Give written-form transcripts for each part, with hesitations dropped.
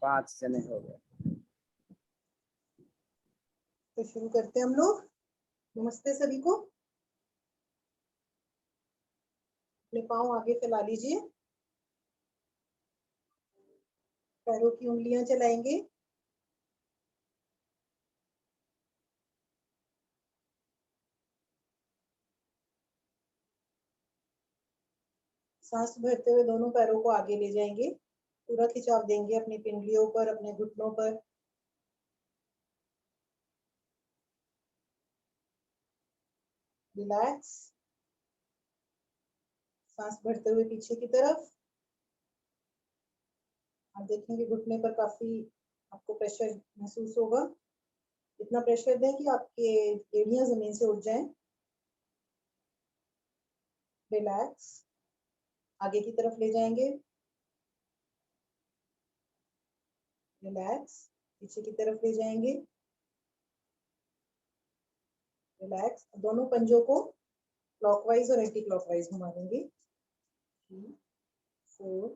5 जने हो गए। तो शुरू करते हैं हम लोग। नमस्ते सभी को। अपने पाँव आगे फैला लीजिए, पैरों की उंगलियां चलाएंगे। सांस भरते हुए दोनों पैरों को आगे ले जाएंगे, पूरा खिंचाव देंगे अपनी पिंडलियों पर, अपने घुटनों पर। रिलैक्स। सांस भरते हुए पीछे की तरफ। आप देखेंगे घुटने पर काफी आपको प्रेशर महसूस होगा। इतना प्रेशर दें कि आपके एड़ियां जमीन से उठ जाएं। रिलैक्स। आगे की तरफ ले जाएंगे। रिलैक्स। पीछे की तरफ ले जाएंगे। रिलैक्स। दोनों पंजों को क्लॉकवाइज और एंटी क्लॉकवाइज घुमा देंगे। 3 4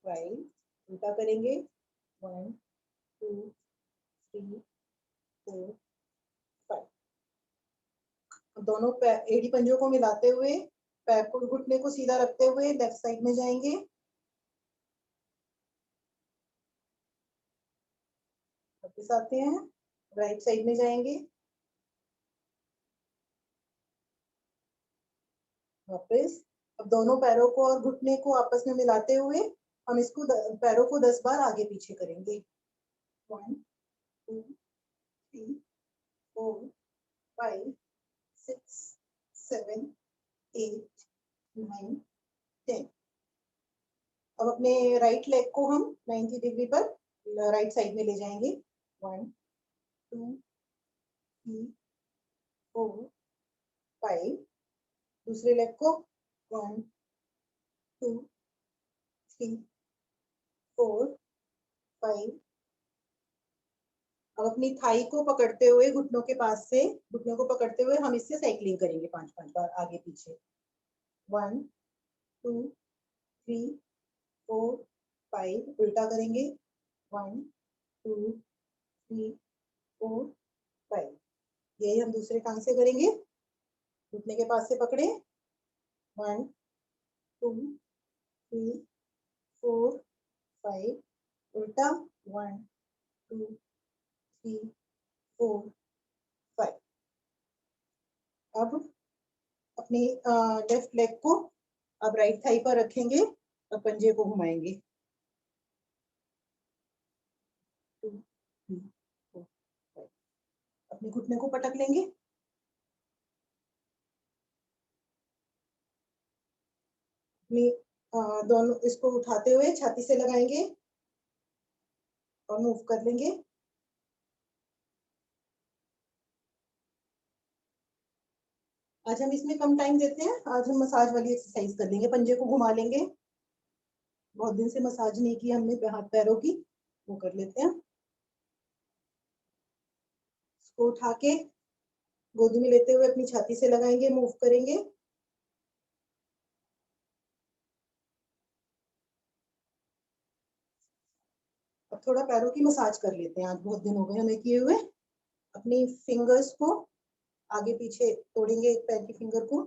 5। उल्टा करेंगे। 1 2 3 4 5। दोनों एड़ी पंजों को मिलाते हुए पैर को, घुटने को सीधा रखते हुए लेफ्ट साइड में जाएंगे। वापस आते हैं, राइट साइड में जाएंगे। वापस। अब दोनों पैरों को और घुटने को आपस में मिलाते हुए हम इसको पैरों को 10 बार आगे पीछे करेंगे। 1 2 3 4 5 6 7 8 9 10। अब अपने राइट लेग को हम 90 डिग्री पर राइट साइड में ले जाएंगे। 1 2 3 4 5। दूसरे लेग को 1 2 3 4 5। अब अपनी थाई को पकड़ते हुए घुटनों के पास से, घुटनों को पकड़ते हुए हम इससे साइकिलिंग करेंगे 5-5 बार आगे पीछे। 1 2 3 4 5। उल्टा करेंगे। 1 2 3 4 5। यही हम दूसरे टांग से करेंगे। घुटने के पास से पकड़े। 1 2 3 4 5। उल्टा। 1 2 3 4 5। अब अपनी लेफ्ट लेग को अब राइट थाई पर रखेंगे और पंजे को घुमाएंगे। 2 3 4 5। अपने घुटने को पटक लेंगे। अपनी दोनों इसको उठाते हुए छाती से लगाएंगे और मूव कर लेंगे। आज हम इसमें कम टाइम देते हैं। आज हम मसाज वाली एक्सरसाइज कर लेंगे। पंजे को घुमा लेंगे। बहुत दिन से मसाज नहीं की हमने हाथ पैरों की, वो कर लेते हैं। इसको उठा के गोदी में लेते हुए अपनी छाती से लगाएंगे, मूव करेंगे। अब थोड़ा पैरों की मसाज कर लेते हैं। आज बहुत दिन हो गए हमें किए हुए। अपनी फिंगर्स को आगे पीछे तोड़ेंगे, एक पैर की फिंगर को।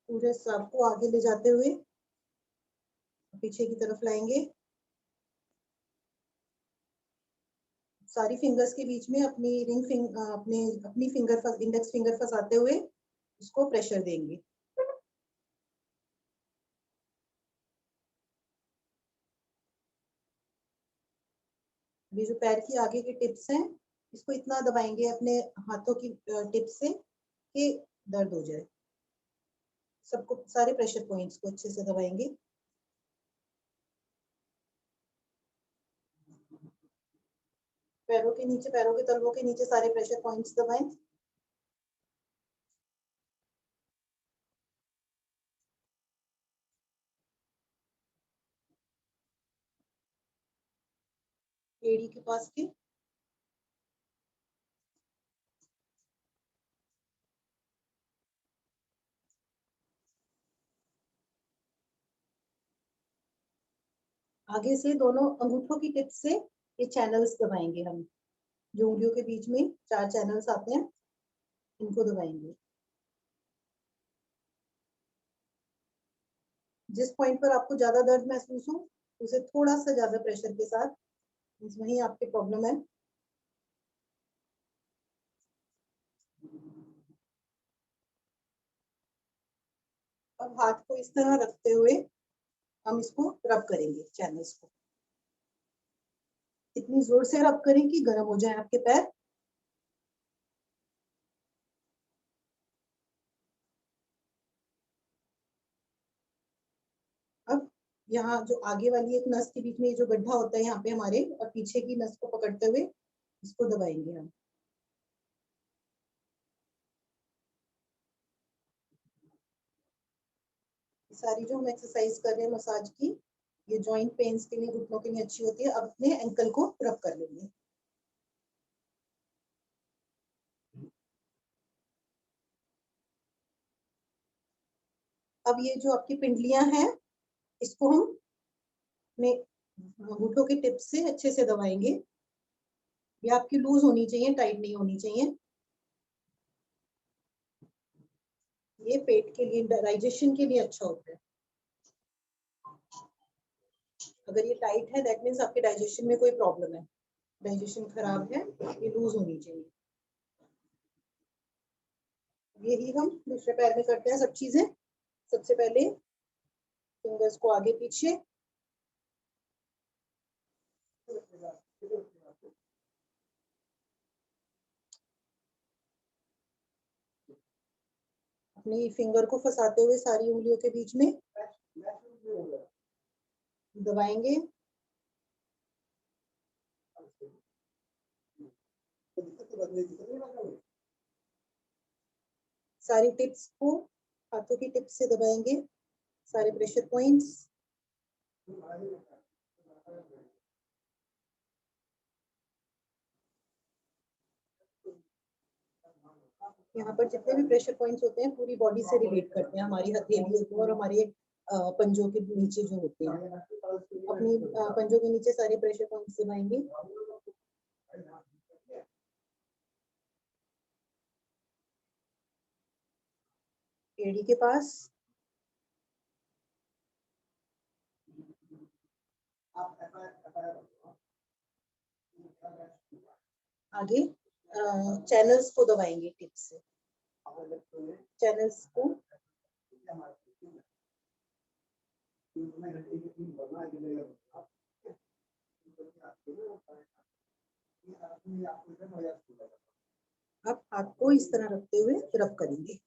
पूरे सबको आगे ले जाते हुए पीछे की तरफ लाएंगे। सारी फिंगर्स के बीच में अपनी अपनी फिंगर इंडेक्स फिंगर फंसाते हुए उसको प्रेशर देंगे। अभी जो पैर की आगे की टिप्स हैं, इसको इतना दबाएंगे अपने हाथों की टिप से कि दर्द हो जाए। सबको, सारे प्रेशर पॉइंट्स को अच्छे से दबाएंगे। पैरों के नीचे, पैरों के तलवों के नीचे सारे प्रेशर पॉइंट्स दबाएं। एड़ी के पास के। आगे से दोनों अंगूठों की टिप से ये चैनल्स दबाएंगे हम, जो उंगलियों के बीच में 4 चैनल्स आते हैं, इनको दबाएंगे। जिस पॉइंट पर आपको ज्यादा दर्द महसूस हो, उसे थोड़ा सा ज्यादा प्रेशर के साथ, वहीं आपकी प्रॉब्लम है। अब हाथ को इस तरह रखते हुए हम इसको रब करेंगे, चैनल्स को इतनी जोर से रब करें कि गर्म हो जाए आपके पैर। अब यहाँ जो आगे वाली एक नस के बीच में जो गड्ढा होता है यहाँ पे हमारे, और पीछे की नस को पकड़ते हुए इसको दबाएंगे हम। सारी जो हम एक्सरसाइज कर रहे हैं मसाज की, ये जॉइंट पेन्स के लिए, घुटनों के लिए अच्छी होती है। अब अपने एंकल को रब कर लेंगे। अब ये जो आपकी पिंडलियां हैं, इसको हम अपने घुटनों की टिप से अच्छे से दबाएंगे। ये आपकी लूज होनी चाहिए, टाइट नहीं होनी चाहिए। ये पेट के लिए, डाइजेशन के लिए अच्छा होता है। अगर ये टाइट है, दैट मीन्स आपके डाइजेशन में कोई प्रॉब्लम है, डाइजेशन खराब है, ये लूज होनी चाहिए। यही हम दूसरे पैर में करते हैं सब चीजें। सबसे पहले फिंगर्स को आगे पीछे, अपनी फिंगर को फंसाते हुए सारी उंगलियों के बीच में दबाएंगे। सारी टिप्स को हाथों की टिप्स से दबाएंगे, सारे प्रेशर पॉइंट्स। यहाँ पर जितने भी प्रेशर पॉइंट्स होते हैं पूरी बॉडी से रिलेट करते हैं, हमारी हथेलियों को और हमारे पंजों के नीचे जो होते हैं। अपनी पंजों के नीचे सारे प्रेशर पॉइंट्स दबाएंगे। एड़ी के पास, आगे चैनल्स को दबाएंगे टिप से, चैनल्स को। अब हाथ को इस तरह रखते हुए रब करेंगे।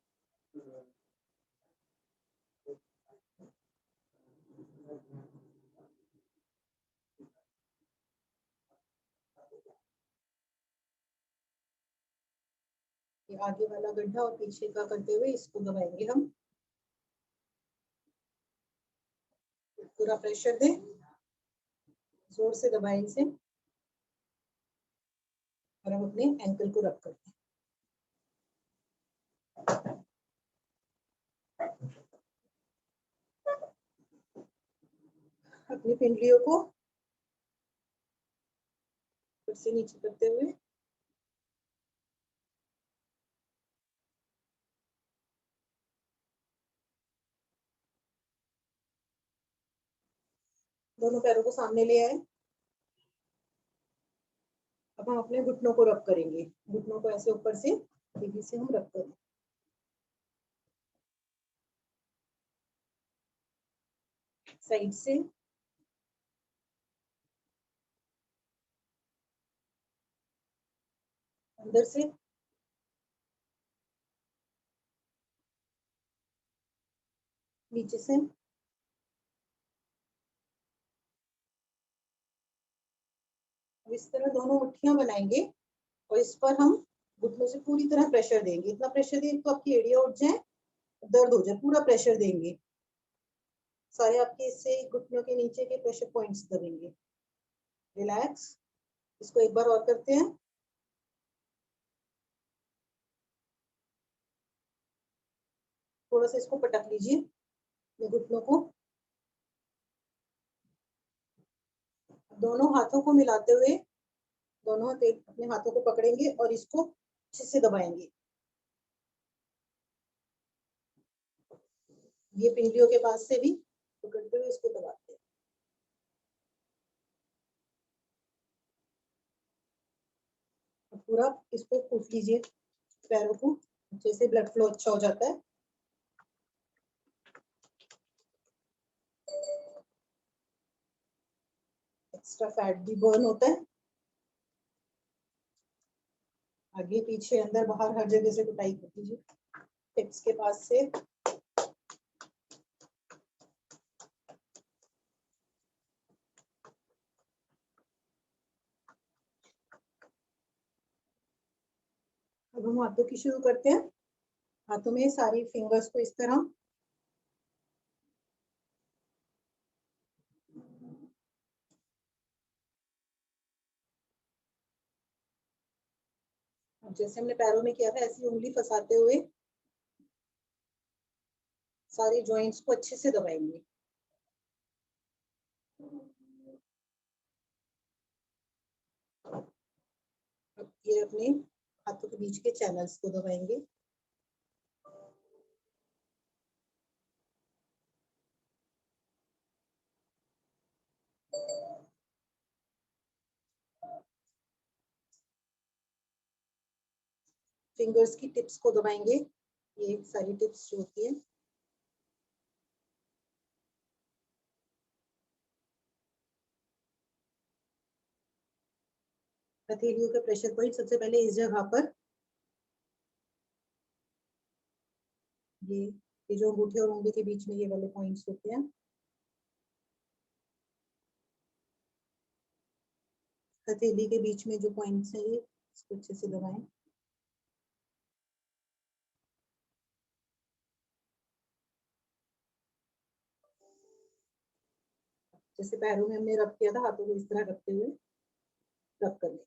ये आगे वाला गड्ढा और पीछे का करते हुए इसको दबाएंगे हम। पूरा प्रेशर दें, जोर से दबाएं इसे, और हम अपने एंकल को रब करते हैं। अपनी पिंडलियों को फिर से नीचे करते हुए दोनों पैरों को सामने ले आए। अब हम अपने घुटनों को रब करेंगे, घुटनों को ऐसे ऊपर से तेजी से हम रब करें। साइड से, अंदर से, नीचे से। अब इस तरह दोनों मुट्ठियां बनाएंगे और इस पर हम घुटनों से पूरी तरह प्रेशर देंगे। इतना प्रेशर देंगे तो आपकी एड़ियां उठ जाए, दर्द हो जाए। पूरा प्रेशर देंगे, सारे आपके इससे घुटनों के नीचे के प्रेशर पॉइंट्स दबेंगे। रिलैक्स। इसको एक बार और करते हैं। थोड़ा सा इसको पटक लीजिए, घुटनों को। दोनों हाथों को मिलाते हुए दोनों अपने हाथों को पकड़ेंगे और इसको अच्छे से दबाएंगे। ये पिंडलियों के पास से भी पकड़ते हुए इसको दबाते हैं। पूरा इसको फूंक लीजिए, पैरों को अच्छे से, ब्लड फ्लो अच्छा हो जाता है। एक्स्ट्रा फैट भी बर्न होता है। आगे पीछे अंदर बाहर हर जगह से कुटाई कर दीजिए, हिप्स के पास से। अब हम हाथों की शुरू करते हैं। हाथों में सारी फिंगर्स को इस तरह जैसे हमने पैरों में किया था ऐसी उंगली फंसाते हुए सारे जॉइंट्स को अच्छे से दबाएंगे। अब ये अपने हाथों के बीच के चैनल्स को दबाएंगे। फिंगर्स की टिप्स को दबाएंगे, ये सारी टिप्स जो होती है। हथेलियों के प्रेशर पॉइंट सबसे पहले इस जगह पर, ये जो अंगूठे और उंगली के बीच में ये वाले पॉइंट्स होते हैं। हथेली के बीच में जो पॉइंट्स हैं ये, इसको अच्छे से दबाएं। जैसे पैरों में हमने रब किया था, हाथों को इस तरह रखते हुए रब कर लें।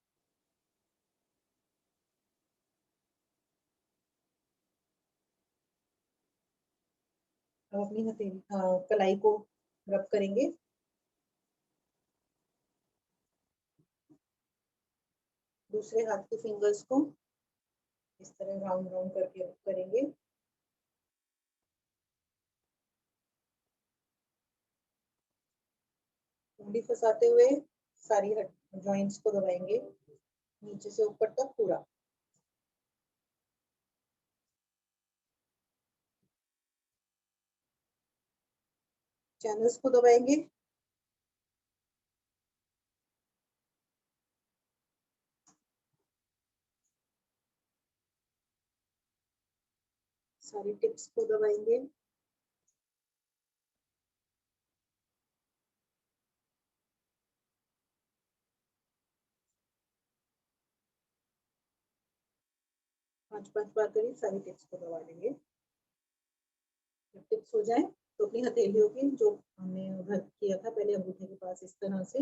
अब अपनी हथेली कलाई को रब करेंगे। दूसरे हाथ की फिंगर्स को इस तरह राउंड राउंड करके रब करेंगे। उंगली फंसाते हुए सारी जॉइंट्स को दबाएंगे नीचे से ऊपर तक पूरा। चैनल्स को दबाएंगे। सारी टिप्स को दबाएंगे। पांच बार करीब सारी टिप्स को दबा लेंगे। जब टिप्स हो जाए तो अपनी हथेलियों की जो हमने उधर किया था पहले अंगूठे के पास, इस तरह से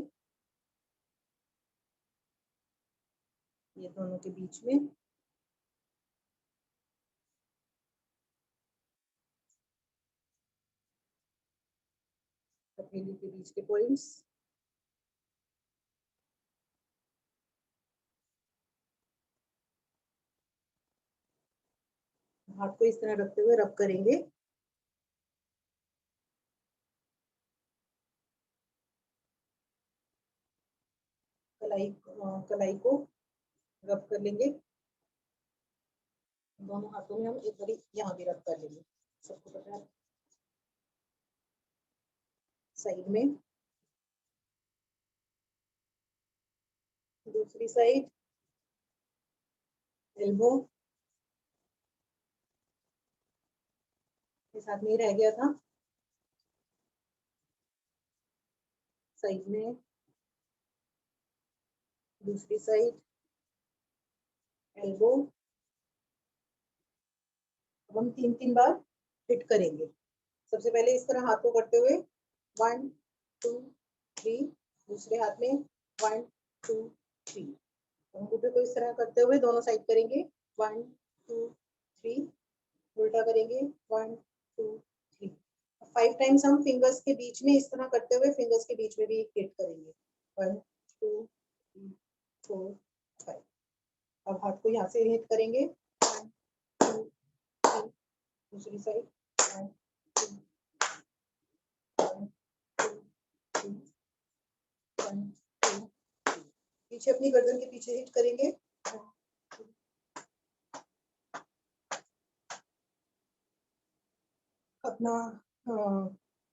ये दोनों के बीच में हथेली के बीच के पॉइंट्स। हाथ को इस तरह रखते हुए रब करेंगे। कलाई को रब कर लेंगे। दोनों हाथों में हम एक बारी यहाँ भी रब कर लेंगे। सबको पता है, साइड में, दूसरी साइड, एल्बो के साथ में रह गया था, साइड में, दूसरी साइड, एल्बो। अब हम 3-3 बार हिट करेंगे। सबसे पहले इस तरह हाथ को करते हुए 1 2 3, दूसरे हाथ में 1 2 3। अंगूठे को इस तरह करते हुए दोनों साइड करेंगे 1 2 3, उल्टा करेंगे 1 2 3। 5 टाइम्स हम फिंगर्स के बीच में इस तरह करते हुए फिंगर्स के बीच में भी हिट करेंगे 1 2 3 4 5। अब हाथ को यहाँ से हिट करेंगे 1 2 3। दूसरी साइड 1 2 1 2 3 1 2 3। पीछे अपनी गर्दन के पीछे हिट करेंगे 1 2। अपना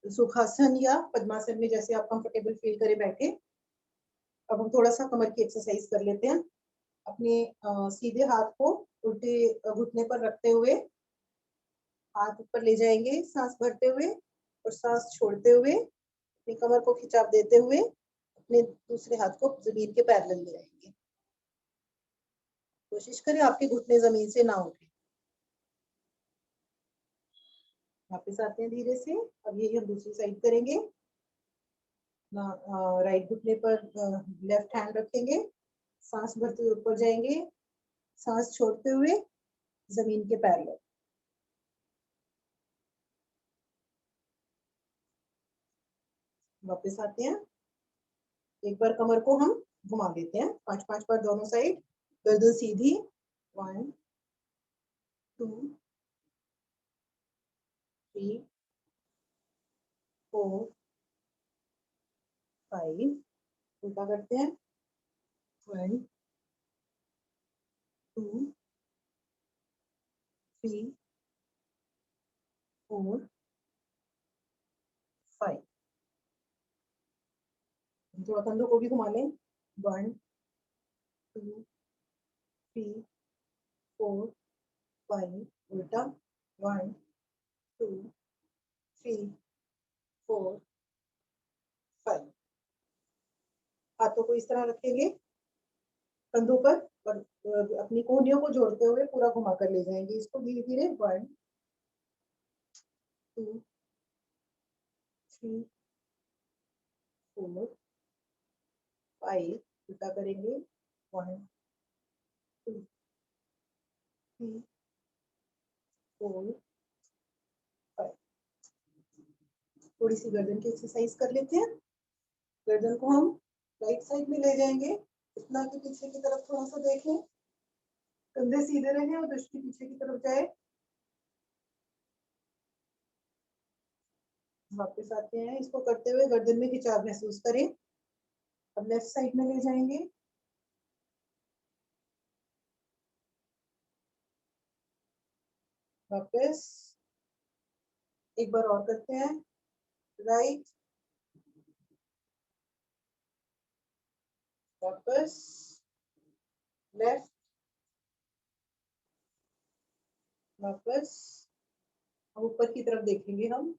सुखासन या पद्मासन में जैसे आप कंफर्टेबल फील करें बैठे। अब हम थोड़ा सा कमर की एक्सरसाइज कर लेते हैं। अपने सीधे हाथ को उल्टे घुटने पर रखते हुए हाथ ऊपर ले जाएंगे सांस भरते हुए और सांस छोड़ते हुए अपनी कमर को खिंचाव देते हुए अपने दूसरे हाथ को जमीन के पैरेलल ले आएंगे। कोशिश करें आपके घुटने जमीन से ना उठे। वापस आते हैं धीरे से। अब यही हम दूसरी साइड करेंगे। राइट घुटने पर लेफ्ट हैंड रखेंगे, सांस भरते हुए ऊपर जाएंगे, सांस छोड़ते हुए जमीन के पैरेलल। वापस आते हैं। एक बार कमर को हम घुमा देते हैं 5-5 बार दोनों साइड। गर्दन सीधी 1 2 3 4 5। उल्टा करते हैं 1 2 3 4 5। थोड़ा कंधों को भी घुमा लें 1 2 3 4 5। उल्टा 1 2 3 4 5। हाथों को इस तरह रखेंगे कंधों पर और अपनी कोहनियों को जोड़ते हुए पूरा घुमा कर ले जाएंगे इसको धीरे धीरे 1 2 3 4 5। उल्टा करेंगे 1 2 3 4 5। थोड़ी सी गर्दन की एक्सरसाइज कर लेते हैं। गर्दन को हम राइट साइड में ले जाएंगे इतना कि पीछे की तरफ थोड़ा सा देखें, कंधे सीधे रहें और दृष्टि पीछे की तरफ जाए। वापस आते हैं। इसको करते हुए गर्दन में खिंचाव महसूस करें। अब लेफ्ट साइड में ले जाएंगे। वापस एक बार और करते हैं। राइट, वापस लेफ्ट, वापस। अब ऊपर की तरफ देखेंगे हम।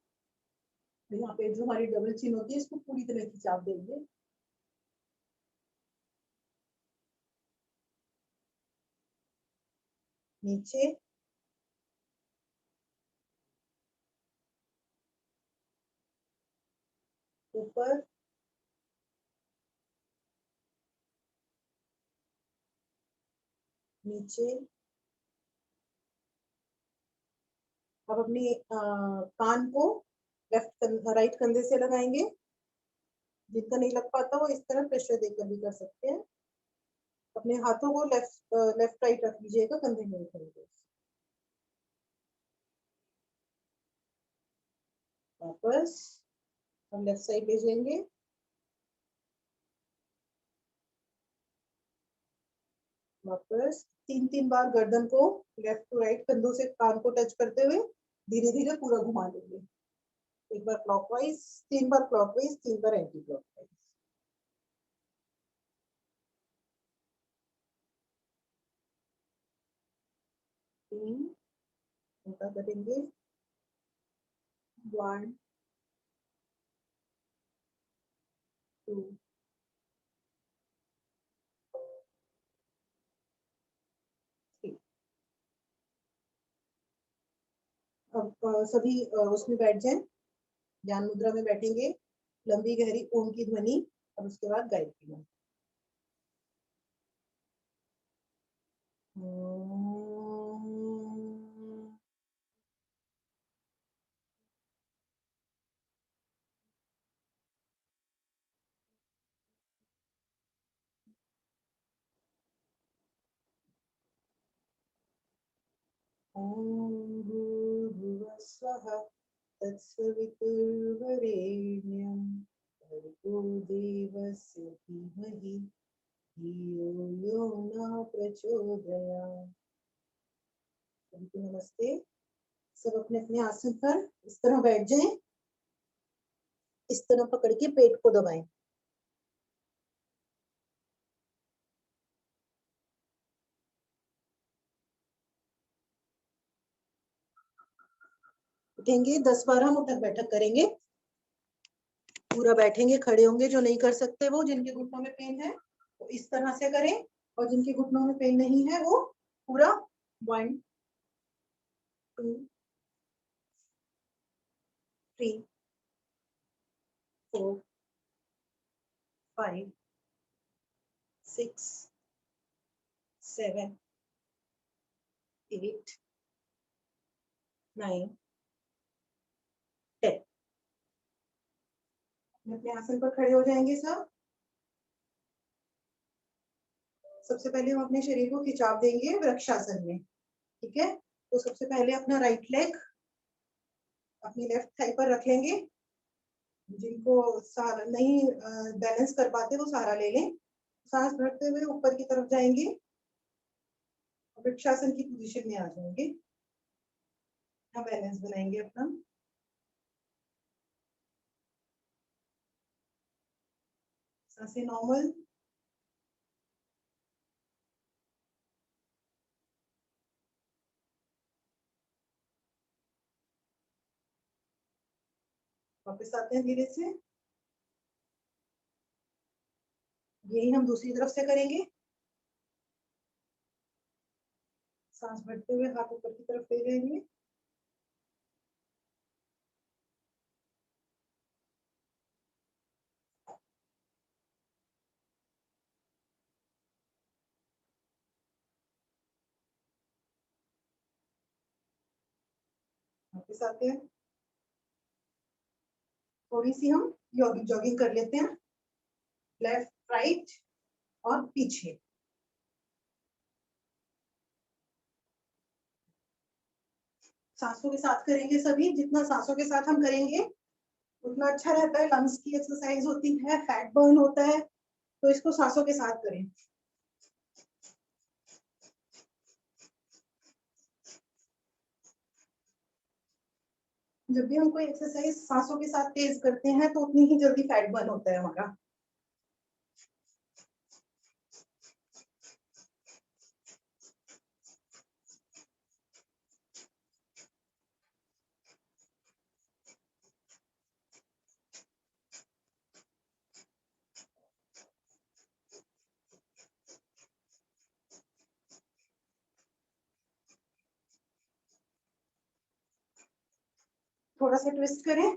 यहाँ पे जो हमारी डबल चिन होती है इसको पूरी तरह खिंचाव देंगे। नीचे, ऊपर, नीचे। अब अपनी कान को लेफ्ट राइट कंधे से लगाएंगे। जिनका नहीं लग पाता वो इस तरह प्रेशर देकर भी कर सकते हैं। अपने हाथों को लेफ्ट लेफ्ट राइट रख लीजिएगा, कंधे में रखेंगे। वापस हम लेफ्ट साइड ले जाएंगे। वापस 3-3 बार गर्दन को लेफ्ट टू राइट कंधों से कान को टच करते हुए धीरे धीरे पूरा घुमा लेंगे। एक बार क्लॉकवाइज, 3 बार क्लॉकवाइज, 3 बार एंटी क्लॉकवाइज। तीन उल्टा करेंगे 1 2 3। अब सभी उसमें बैठ जाएं। ध्यान मुद्रा में बैठेंगे। लंबी गहरी ओम की ध्वनि और उसके बाद गायत्री मंत्र। ओम भूर्भुवः स्वः तत्सवितुर्वरेण्यं भर्गो देवस्य धीमहि धियो यो न प्रचोदयात्। सभी को नमस्ते। सब अपने अपने आसन पर इस तरह बैठ जाएं, इस तरह पकड़ के पेट को दबाएं। उठेंगे, 10-12 मुठक बैठक करेंगे। पूरा बैठेंगे, खड़े होंगे। जो नहीं कर सकते वो, जिनके घुटनों में पेन है वो इस तरह से करें, और जिनके घुटनों में पेन नहीं है वो पूरा 1 2 3 4 5 6 7 8 9 10। अपने आसन पर खड़े हो जाएंगे सब। सबसे पहले हम अपने शरीर को खिंचाव देंगे वृक्षासन में। ठीक है, तो सबसे पहले अपना राइट लेग अपनी लेफ्ट थाई पर रख लेंगे। जिनको सहारा नहीं बैलेंस कर पाते वो सहारा ले लें। सांस भरते हुए ऊपर की तरफ जाएंगे, वृक्षासन की पोजीशन में आ जाएंगे। हम बैलेंस बनाएंगे अपना। सांसें नॉर्मल। वापस आते हैं धीरे से। यही हम दूसरी तरफ से करेंगे। सांस भरते हुए हाथ ऊपर की तरफ ले जाएंगे। वापस आते हैं। थोड़ी सी हम जॉगिंग कर लेते हैं, लेफ्ट राइट और पीछे। सांसों के साथ करेंगे सभी। जितना सांसों के साथ हम करेंगे उतना अच्छा रहता है। लंग्स की एक्सरसाइज होती है, फैट बर्न होता है, तो इसको सांसों के साथ करें। जब भी हम कोई एक्सरसाइज सांसों के साथ तेज करते हैं तो उतनी ही जल्दी फैट बर्न होता है हमारा। थोड़ा सा ट्विस्ट करें।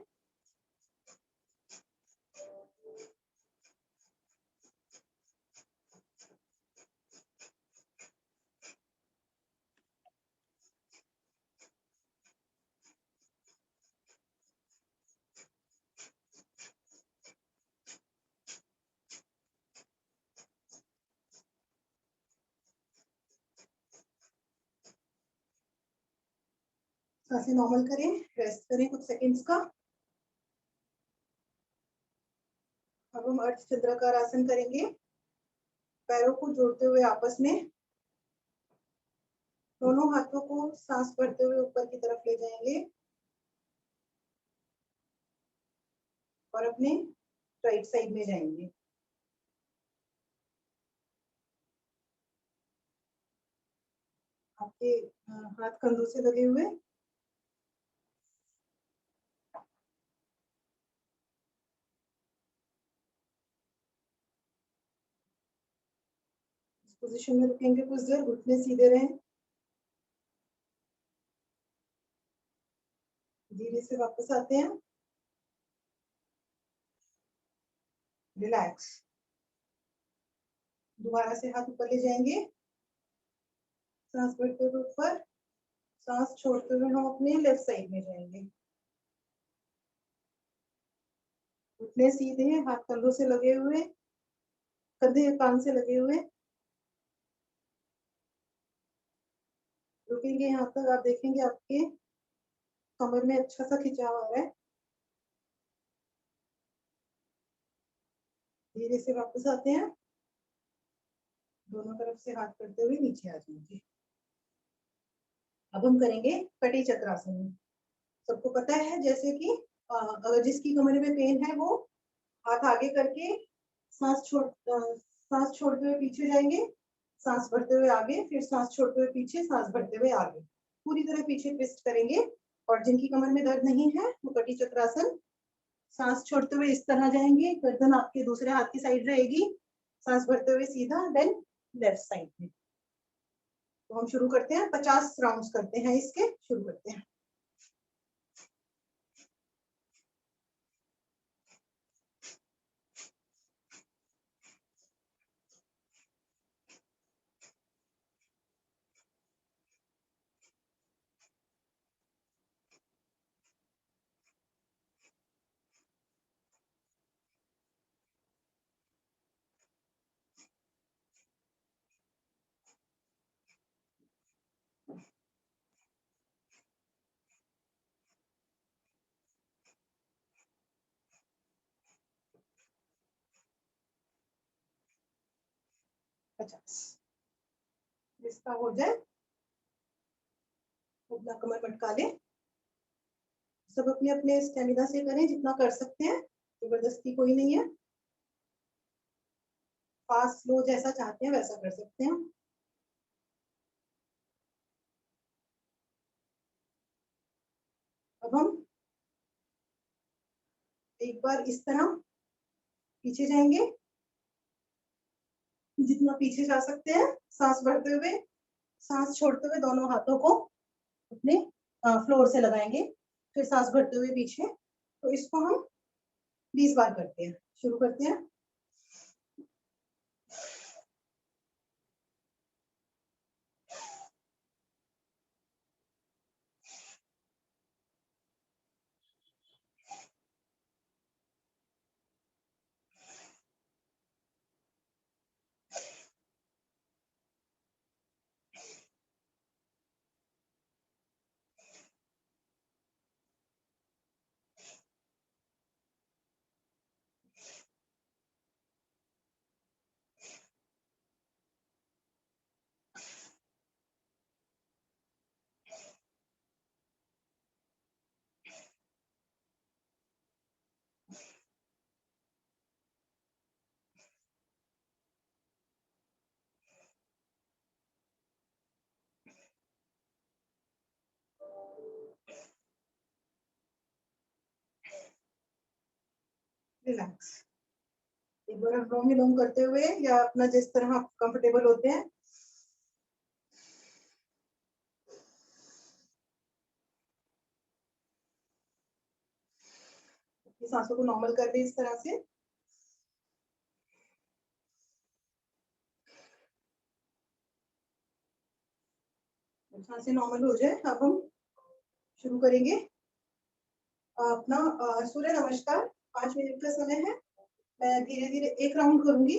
सांसें नॉर्मल करें, रेस्ट करें कुछ सेकंड्स का। अब हम अर्ध चंद्राकार आसन करेंगे, पैरों को जोड़ते हुए आपस में। दोनों हाथों को सांस भरते हुए ऊपर की तरफ ले जाएंगे और अपने राइट साइड में जाएंगे। आपके हाथ कंधों से लगे हुए। इस पोजीशन में रुकेंगे कुछ देर, घुटने सीधे रहें। धीरे से वापस आते हैं। रिलैक्स। दोबारा से हाथ ऊपर ले जाएंगे। सांस भरते हुए ऊपर, सांस छोड़ते हुए हम अपने लेफ्ट साइड में जाएंगे। घुटने सीधे, हाथ कंधों से लगे हुए, कंधे कान से लगे हुए। रुकेंगे यहाँ तक, आप देखेंगे आपके कमर में अच्छा सा खिंचाव आ रहा है। धीरे से वापस आते हैं, दोनों तरफ से हाथ करते हुए नीचे आ जाएंगे। अब हम करेंगे कटी चक्रासन। सबको पता है जैसे कि अगर जिसकी कमर में पेन है वो हाथ आगे करके सांस छोड़ते हुए पीछे जाएंगे, सांस भरते हुए आगे, फिर सांस छोड़ते हुए पीछे, सांस भरते हुए आगे, पूरी तरह पीछे ट्विस्ट करेंगे। और जिनकी कमर में दर्द नहीं है वो कटी चक्रासन, सांस छोड़ते हुए इस तरह जाएंगे, गर्दन आपके दूसरे हाथ की साइड रहेगी, सांस भरते हुए सीधा, देन लेफ्ट साइड में। तो हम शुरू करते हैं, 50 राउंड्स करते हैं इसके, शुरू करते हैं। जिसका हो जाए अपना कमर मटका ले। सब अपने अपने स्टेमिना से करें, जितना कर सकते हैं, जबरदस्ती कोई नहीं है। फास्ट स्लो जैसा चाहते हैं वैसा कर सकते हैं। अब हम एक बार इस तरह पीछे जाएंगे, जितना पीछे जा सकते हैं, सांस भरते हुए, सांस छोड़ते हुए दोनों हाथों को अपने फ्लोर से लगाएंगे, फिर सांस भरते हुए पीछे। तो इसको हम 20 बार करते हैं, शुरू करते हैं। रिलैक्स। एक बार अनुलोम विलोम करते हुए या अपना जिस तरह आप कंफर्टेबल होते हैं, सांसों को नॉर्मल कर दे इस तरह से। सांसें नॉर्मल हो जाए, अब हम शुरू करेंगे अपना सूर्य नमस्कार। 5 मिनट का समय है, मैं धीरे धीरे एक राउंड करूंगी,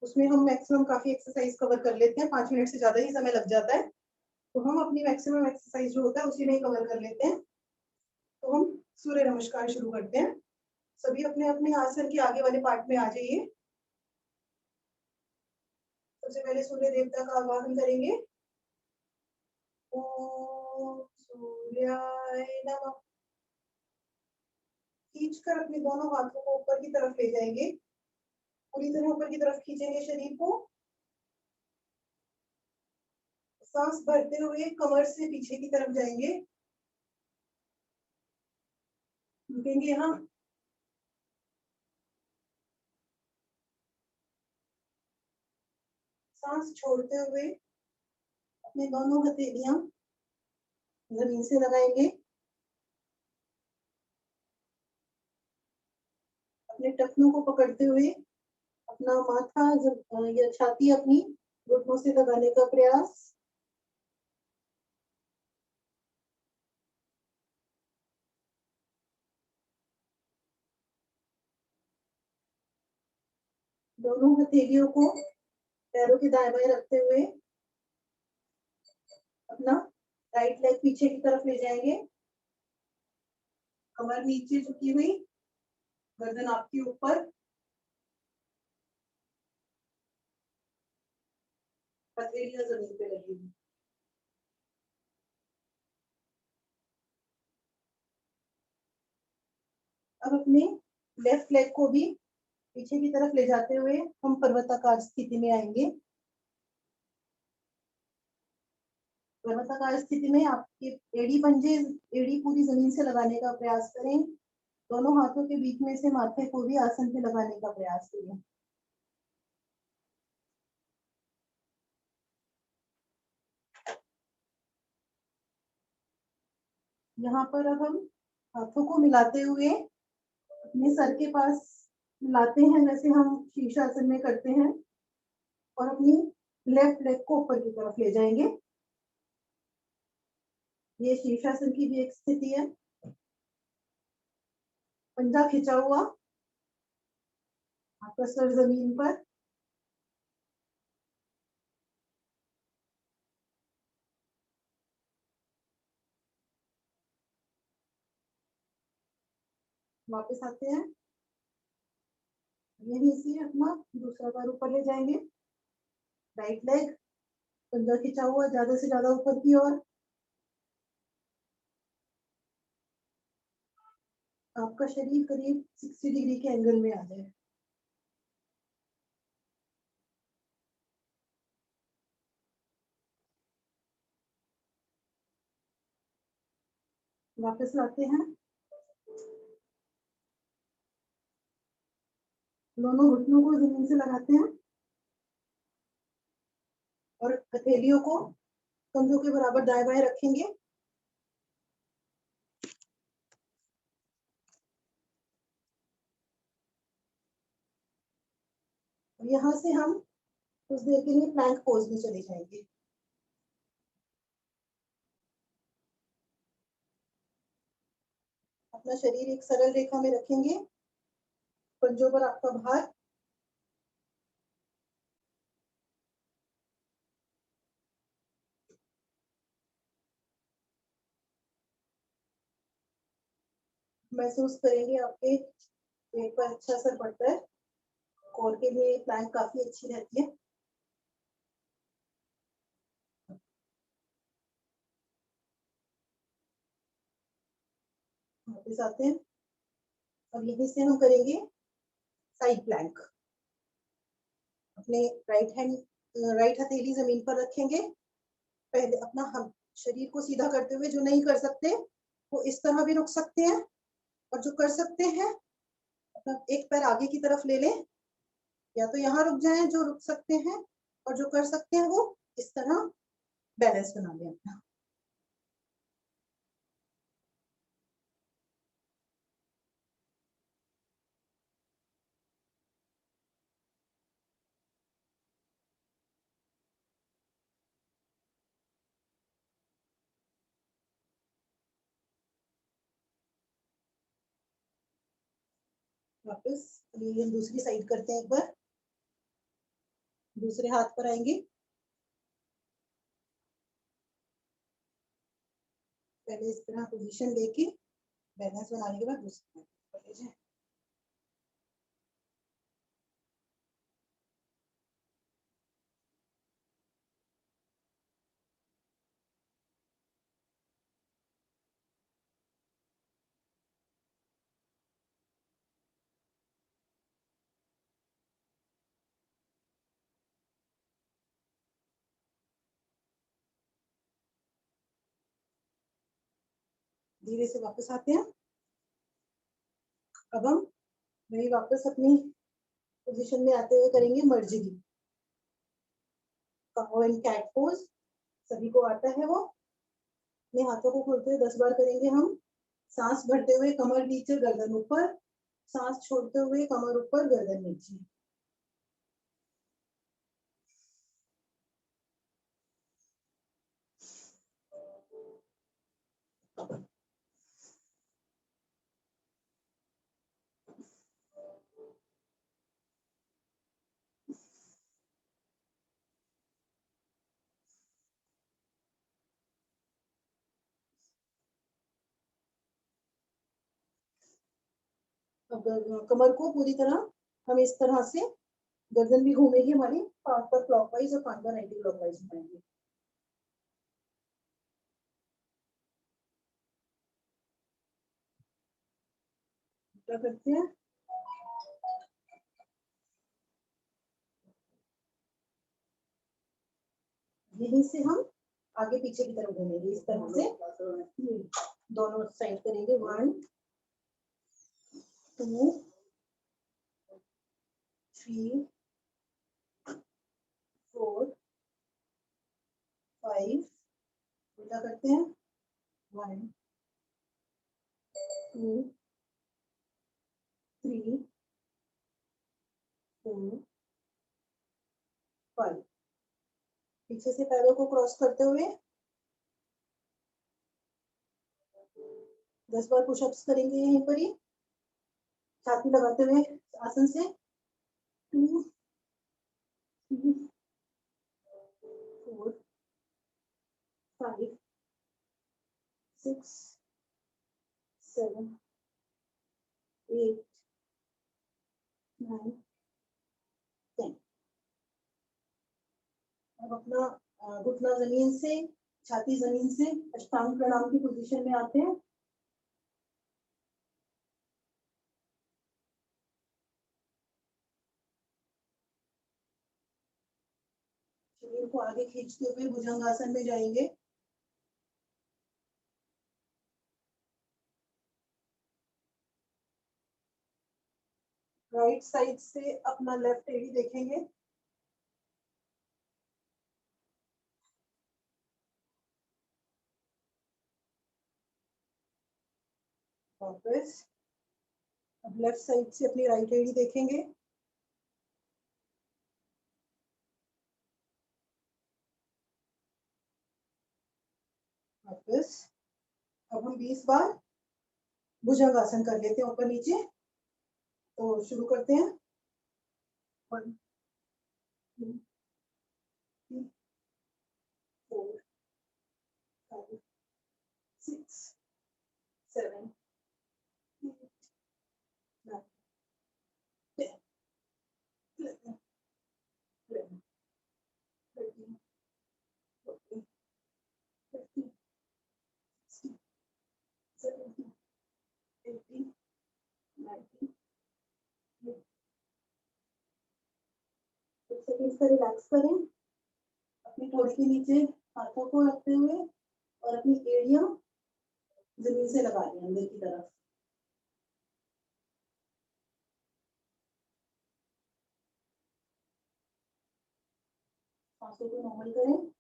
उसमें हम मैक्सिमम काफी एक्सरसाइज कवर कर लेते हैं, 5 मिनट से ज्यादा ही समय लग जाता है, तो हम अपनी मैक्सिमम एक्सरसाइज जो होता है उसी में ही कवर कर लेते हैं। तो हम सूर्य नमस्कार शुरू करते हैं। सभी अपने अपने आसन के आगे वाले पार्ट में आ जाइए। सबसे पहले सूर्य देवता का आवाहन करेंगे। ओम सूर्याय नमः। खींचकर अपने दोनों हाथों को ऊपर की तरफ ले जाएंगे, पूरी तरह ऊपर की तरफ खींचेंगे शरीर को। सांस भरते हुए कमर से पीछे की तरफ जाएंगे, रुकेंगे यहाँ। सांस छोड़ते हुए अपने दोनों हथेलियां जमीन से लगाएंगे, अपने टखनों को पकड़ते हुए अपना माथा या छाती अपनी घुटनों से लगाने का प्रयास। दोनों हथेलियों को पैरों के दाएं बाएं रखते हुए अपना राइट लेग पीछे की तरफ ले जाएंगे, कमर नीचे झुकी हुई, गर्दन आपके ऊपर, हथेलियां जमीन पे लगी हुई। अब अपने लेफ्ट लेग को भी पीछे की तरफ ले जाते हुए हम पर्वताकार स्थिति में आएंगे। पर्वताकार स्थिति में आपके एड़ी पंजे, एड़ी पूरी जमीन से लगाने का प्रयास करें। दोनों हाथों के बीच में से माथे को भी आसन पे लगाने का प्रयास करें। यहाँ पर अब हम हाथों को मिलाते हुए अपने सर के पास लाते हैं, जैसे हम शीर्षासन में करते हैं, और अपनी लेफ्ट लेग को ऊपर की तरफ ले जाएंगे। ये शीर्षासन की भी एक स्थिति है। पंजा खिंचा हुआ, आपका सर जमीन पर, वापस आते हैं, यहीं से अपना दूसरा पैर ऊपर ले जाएंगे। राइट लेग पंजा खिंचा हुआ, ज्यादा से ज्यादा ऊपर की ओर। आपका शरीर करीब 60 डिग्री के एंगल में आ जाए। वापस लाते हैं, दोनों घुटनों को जमीन से लगाते हैं और हथेलियों को कंधों के बराबर दाएं बाएं रखेंगे। यहाँ से हम कुछ देर के लिए प्लैंक पोज में चले जाएंगे। अपना शरीर एक सरल रेखा में रखेंगे, पंजों पर आपका भार, महसूस करेंगे आपके पेट पर अच्छा असर पड़ता है। कोर के लिए प्लैंक काफी अच्छी रहती है। वापस आते हैं, अब यहीं से हम करेंगे साइड प्लैंक। अपने राइट हथेली जमीन पर रखेंगे। पहले अपना हम शरीर को सीधा करते हुए, जो नहीं कर सकते वो इस तरह भी रुक सकते हैं, और जो कर सकते हैं अपना एक पैर आगे की तरफ ले लें, या तो यहाँ रुक जाएं जो रुक सकते हैं, और जो कर सकते हैं वो इस तरह बैलेंस बना लें अपना। वापस ये हम दूसरी साइड करते हैं। एक बार दूसरे हाथ पर आएंगे, पहले इस तरह पोजीशन लेके बैलेंस बनाने के बाद दूसरे हाथ पर ले जाएं। धीरे से वापस आते हैं। अब हम वही वापस अपनी पोजीशन में आते हुए करेंगे मर्जरी, काउ एंड कैट पोज। सभी को आता है वो। अपने हाथों को खोलते हुए 10 बार करेंगे हम। सांस भरते हुए कमर नीचे गर्दन ऊपर, सांस छोड़ते हुए कमर ऊपर गर्दन नीचे। अब कमर को पूरी तरह हम इस तरह से, गर्दन भी घूमेगी हमारी 5 बार क्लॉकवाइज और 5 बार एंटी क्लॉकवाइज घुमाएंगे। क्या करते हैं, यहीं से हम आगे पीछे की तरफ घूमेंगे इस तरह से, दोनों साइड करेंगे। 1 2 3 4 5, उल्टा करते हैं। 1 2 3 4 5, पीछे से पैरों को क्रॉस करते हुए 10 बार पुशअप्स करेंगे यहीं पर ही, छाती लगाते हुए आसन से। 2 3 4 5 6 7 8 9 10। अब अपना घुटना जमीन से, छाती जमीन से, अष्टांग प्रणाम की पोजीशन में आते हैं। शरीर को आगे खींचते हुए भुजंगासन में जाएंगे। राइट साइड से अपना लेफ्ट एड़ी देखेंगे। वापस अब लेफ्ट साइड से अपनी राइट एड़ी देखेंगे। वापस अब हम 20 बार भुजंगासन कर लेते हैं ऊपर नीचे। तो शुरू करते हैं। 1 2 3 4 5 6 7 8 9 10 11 12 13 14 15 16 17 18 19 कुछ सेकंड्स का रिलैक्स करें, अपनी ठोड़ी के नीचे हाथों को रखते हुए और अपनी एड़ियां जमीन से लगा लें अंदर की तरफ। सांसों को नॉर्मल करें।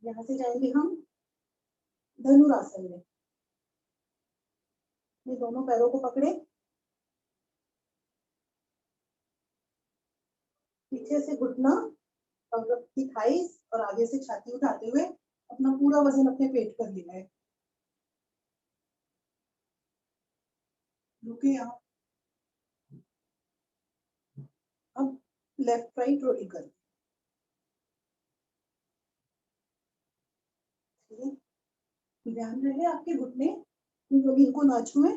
यहाँ से जाएंगे हम धनुरासन में। ये दोनों पैरों को पकड़े, पीछे से घुटना की थाइस और आगे से छाती उठाते हुए अपना पूरा वजन अपने पेट पर लेना है। रुके आप। अब लेफ्ट राइट रोलिंग कर, ध्यान रहे आपके घुटने जमीन को ना छुए।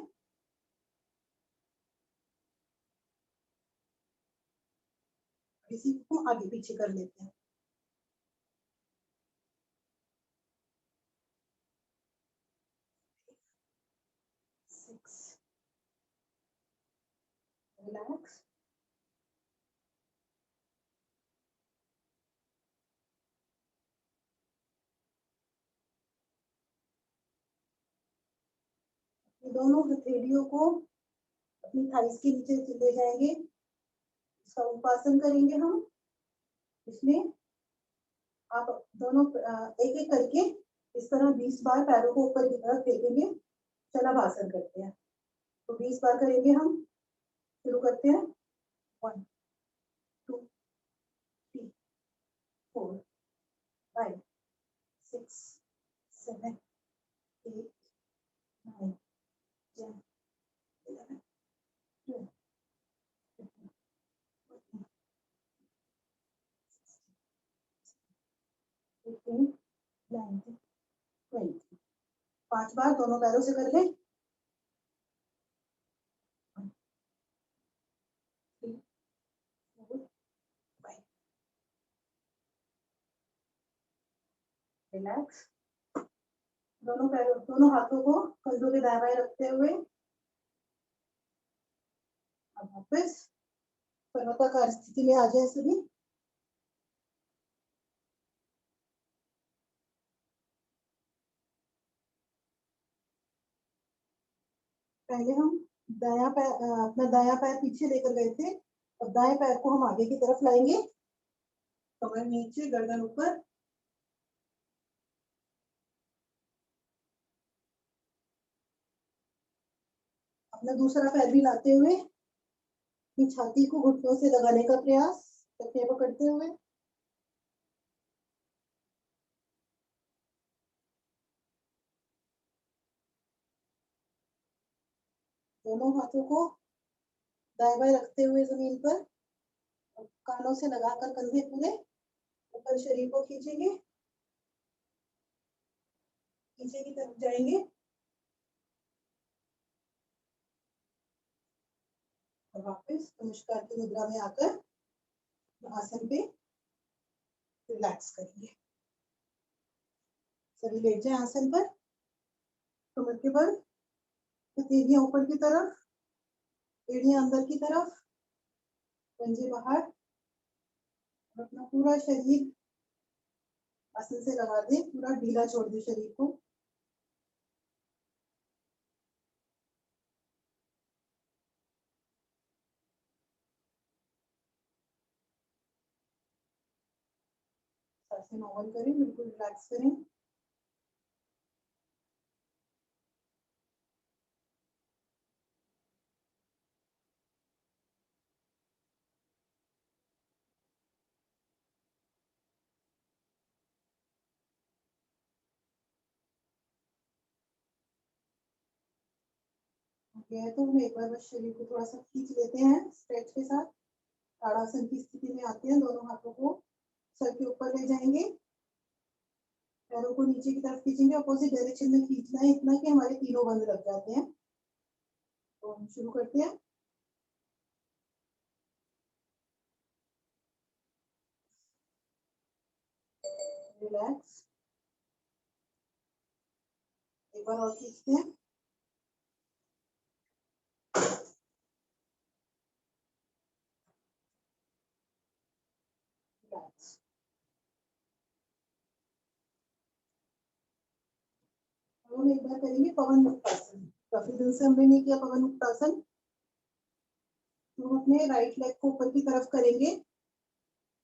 इसी को आगे पीछे कर लेते हैं। रिलैक्स। दोनों हथेलियों को अपनी थाइस के नीचे ले जाएंगे, इसका उपासन करेंगे हम। इसमें आप दोनों एक एक करके इस तरह 20 बार पैरों को ऊपर की तरफ फेंकेंगे। शलभासन करते हैं, तो 20 बार करेंगे हम। शुरू करते हैं। 1 2 3 4 5 6 7 8 9 10 11 12 13 14 15 16 15, 19, 20। 5 बार दोनों पैरों से कर लें। 1, 3, 4, 5। रिलैक्स। दोनों हाथों को कंधों के दाएं बाएं रखते हुए अब वापस सर्वाकार स्थिति में आ जाए सभी। पहले हम अपना दायां पैर पीछे लेकर गए थे। अब दाएं पैर को हम आगे की तरफ लाएंगे, कमर नीचे, गर्दन ऊपर। अपना दूसरा पैर भी लाते हुए छाती को घुटनों से लगाने का प्रयास, तकिया पकड़ते हुए। दोनों हाथों को दाएं बाएं रखते हुए जमीन पर, कानों से लगाकर कंधे पूरे ऊपर शरीर को खींचेंगे, पीछे की तरफ जाएंगे और वापस नमस्कार की मुद्रा में आकर आसन पे रिलैक्स करेंगे। सभी लेट जाए आसन पर, कमर के बल, हथेलियां ऊपर की तरफ, एड़ियां अंदर की तरफ, पंजे बाहर। अपना पूरा शरीर आसन से लगा दें, पूरा ढीला छोड़ दें शरीर को। सांसें नॉर्मल करें, बिल्कुल रिलैक्स करें। है तो हम एक बार बस शरीर को थोड़ा सा खींच लेते हैं स्ट्रेच के साथ। ताड़ासन की स्थिति में आते हैं, दोनों हाथों को सर के ऊपर ले जाएंगे, पैरों को नीचे की तरफ खींचेंगे, अपोजिट डायरेक्शन में खींचना है, इतना कि हमारे तीनों बंद लग जाते हैं। तो हम शुरू करते हैं। रिलैक्स। एक बार और खींचते हैं। रिलैक्स। हम एक बार करेंगे पवन मुक्तासन। काफी दिन से हमने नहीं किया पवन मुक्तासन। तो हम अपने राइट लेग को ऊपर की तरफ करेंगे,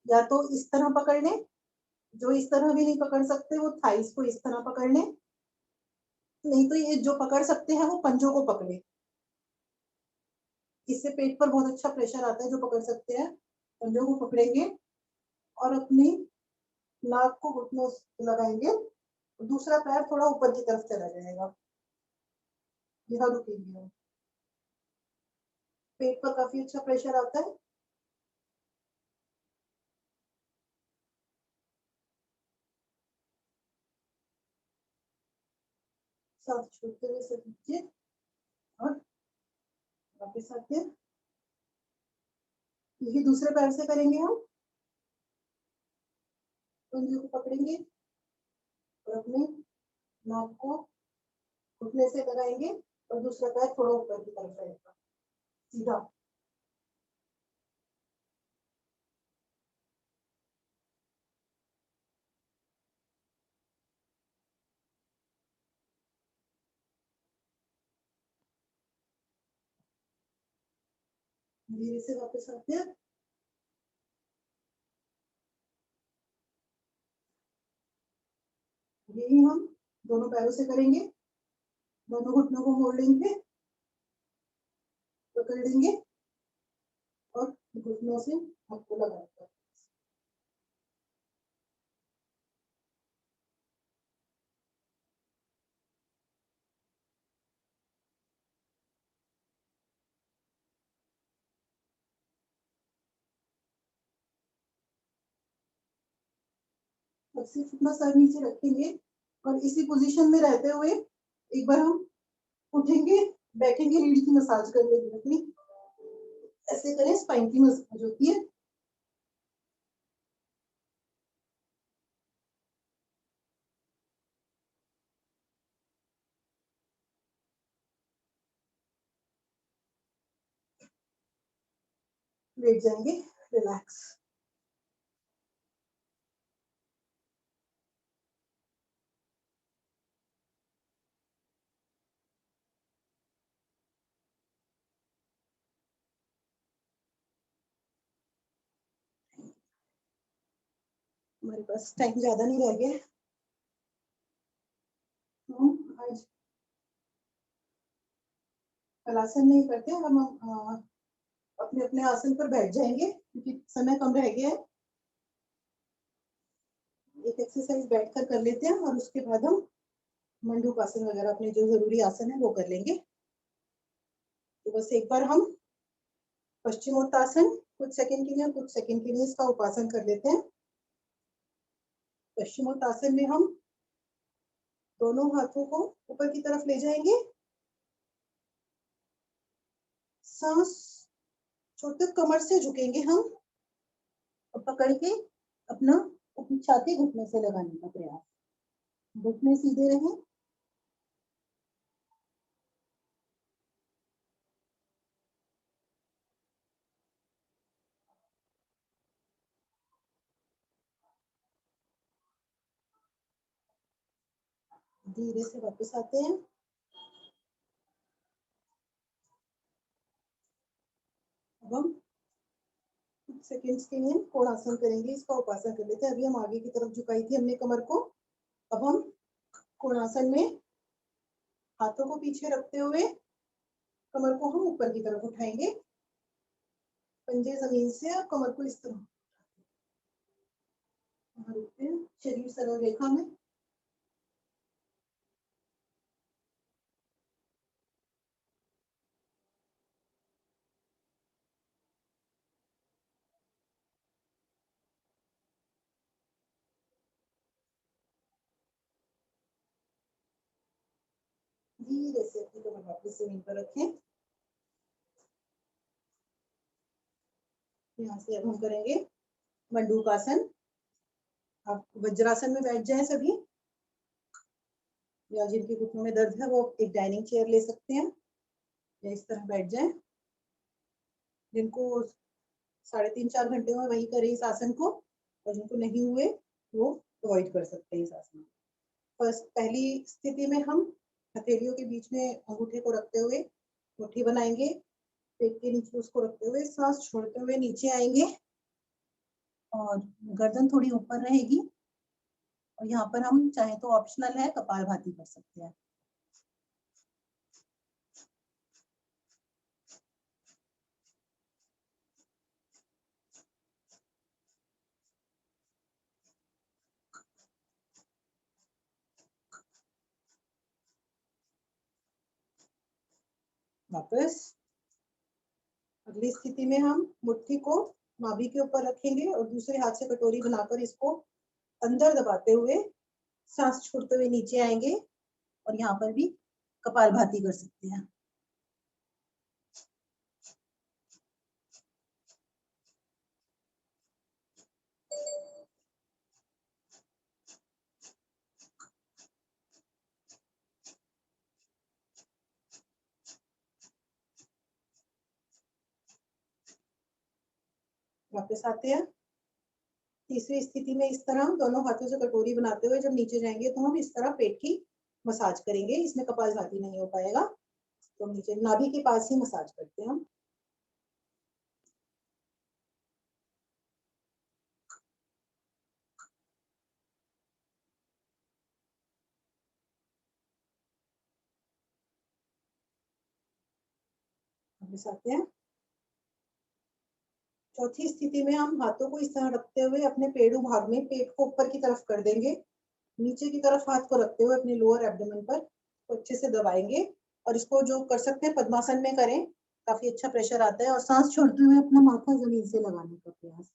या तो इस तरह पकड़ लें, जो इस तरह भी नहीं पकड़ सकते वो थाइस को इस तरह पकड़ लें, नहीं तो ये जो पकड़ सकते हैं वो पंजों को पकड़े। इससे पेट पर बहुत अच्छा प्रेशर आता है। जो पकड़ सकते हैं पंजों को पकड़ेंगे और अपनी नाक को घुटनों से लगाएंगे, दूसरा पैर थोड़ा ऊपर की तरफ चला जाएगा, यहाँ रुकेंगे। पेट पर काफी अच्छा प्रेशर आता है। सांस छोड़ते हुए से नीचे और वापस आते हैं। यही दूसरे पैर से करेंगे हम। पंजे को पकड़ेंगे और अपने नाक को घुटने से लगाएंगे और दूसरा पैर थोड़ा ऊपर की तरफ रहेगा, सीधा। धीरे से वापस आते हैं। यही हम दोनों पैरों से करेंगे। दोनों घुटनों को मोड़ लेंगे, पकड़ लेंगे और घुटनों से आपको लगाकर अब सिर्फ अपना सर नीचे रखेंगे और इसी पोजीशन में रहते हुए एक बार हम उठेंगे, बैठेंगे, रीढ़ की मसाज कर लेंगे अपनी। ऐसे करें, स्पाइन की मसाज होती है। लेट जाएंगे, रिलैक्स। हमारे पास टाइम ज्यादा नहीं रह गया। आज कलासन नहीं करते, हम अपने अपने आसन पर बैठ जाएंगे क्योंकि समय कम रह गया है। एक एक्सरसाइज बैठकर कर लेते हैं और उसके बाद हम मंडूकासन वगैरह अपने जो जरूरी आसन है वो कर लेंगे। तो बस एक बार हम पश्चिमोत्तासन कुछ सेकंड के लिए, कुछ सेकंड के लिए इसका उपासन कर लेते हैं। पश्चिमोत्तासन में हम दोनों हाथों को ऊपर की तरफ ले जाएंगे, सांस छोटे कमर से झुकेंगे हम और पकड़ के अपना अपनी छाती घुटने से लगाने का प्रयास। घुटने सीधे रहें। धीरे से वापस आते हैं। अब हम कुछ सेकंड्स के लिए कोणासन करेंगे, इसका उपासन कर लेते हैं। अभी हम आगे की तरफ झुकाई थी हमने कमर को, अब हम कोणासन में हाथों को पीछे रखते हुए कमर को हम ऊपर की तरफ उठाएंगे, पंजे जमीन से और कमर को इस तरह रुकते हैं, शरीर सरल रेखा में। धीरे से अपनी कमर वापस जमीन पर रखें। यहाँ से अब हम करेंगे मंडूकासन। आप वज्रासन में बैठ जाएं सभी, या जिनके घुटनों में दर्द है वो एक डाइनिंग चेयर ले सकते हैं या इस तरह बैठ जाएं। जिनको 3.5-4 घंटे में वही करें इस आसन को, और जिनको नहीं हुए वो अवॉइड कर सकते हैं इस आसन को। फर्स्ट पहली स्थिति में हम हथेलियों के बीच में अंगूठे को रखते हुए मुट्ठी बनाएंगे, पेट के नीचे उसको रखते हुए सांस छोड़ते हुए नीचे आएंगे और गर्दन थोड़ी ऊपर रहेगी। और यहाँ पर हम चाहे तो ऑप्शनल है, कपालभाति कर सकते हैं। वापस अगली स्थिति में हम मुट्ठी को नाभि के ऊपर रखेंगे और दूसरे हाथ से कटोरी बनाकर इसको अंदर दबाते हुए सांस छोड़ते हुए नीचे आएंगे और यहाँ पर भी कपालभाति कर सकते हैं। वापस आते हैं तीसरी स्थिति में। इस तरह दोनों हाथों से कटोरी बनाते हुए जब नीचे जाएंगे तो हम इस तरह पेट की मसाज करेंगे। इसमें कपालभाति नहीं हो पाएगा, तो नीचे नाभि के पास ही मसाज करते हैं हम। वापस आते हैं चौथी स्थिति में। हम हाथों को इस तरह रखते हुए अपने पेड़ू भाग में पेट को ऊपर की तरफ कर देंगे, नीचे की तरफ हाथ को रखते हुए अपने लोअर एब्डोमेन पर तो अच्छे से दबाएंगे। और इसको जो कर सकते हैं पद्मासन में करें, काफी अच्छा प्रेशर आता है। और सांस छोड़ते हुए अपना माथा जमीन से लगाने का प्रयास।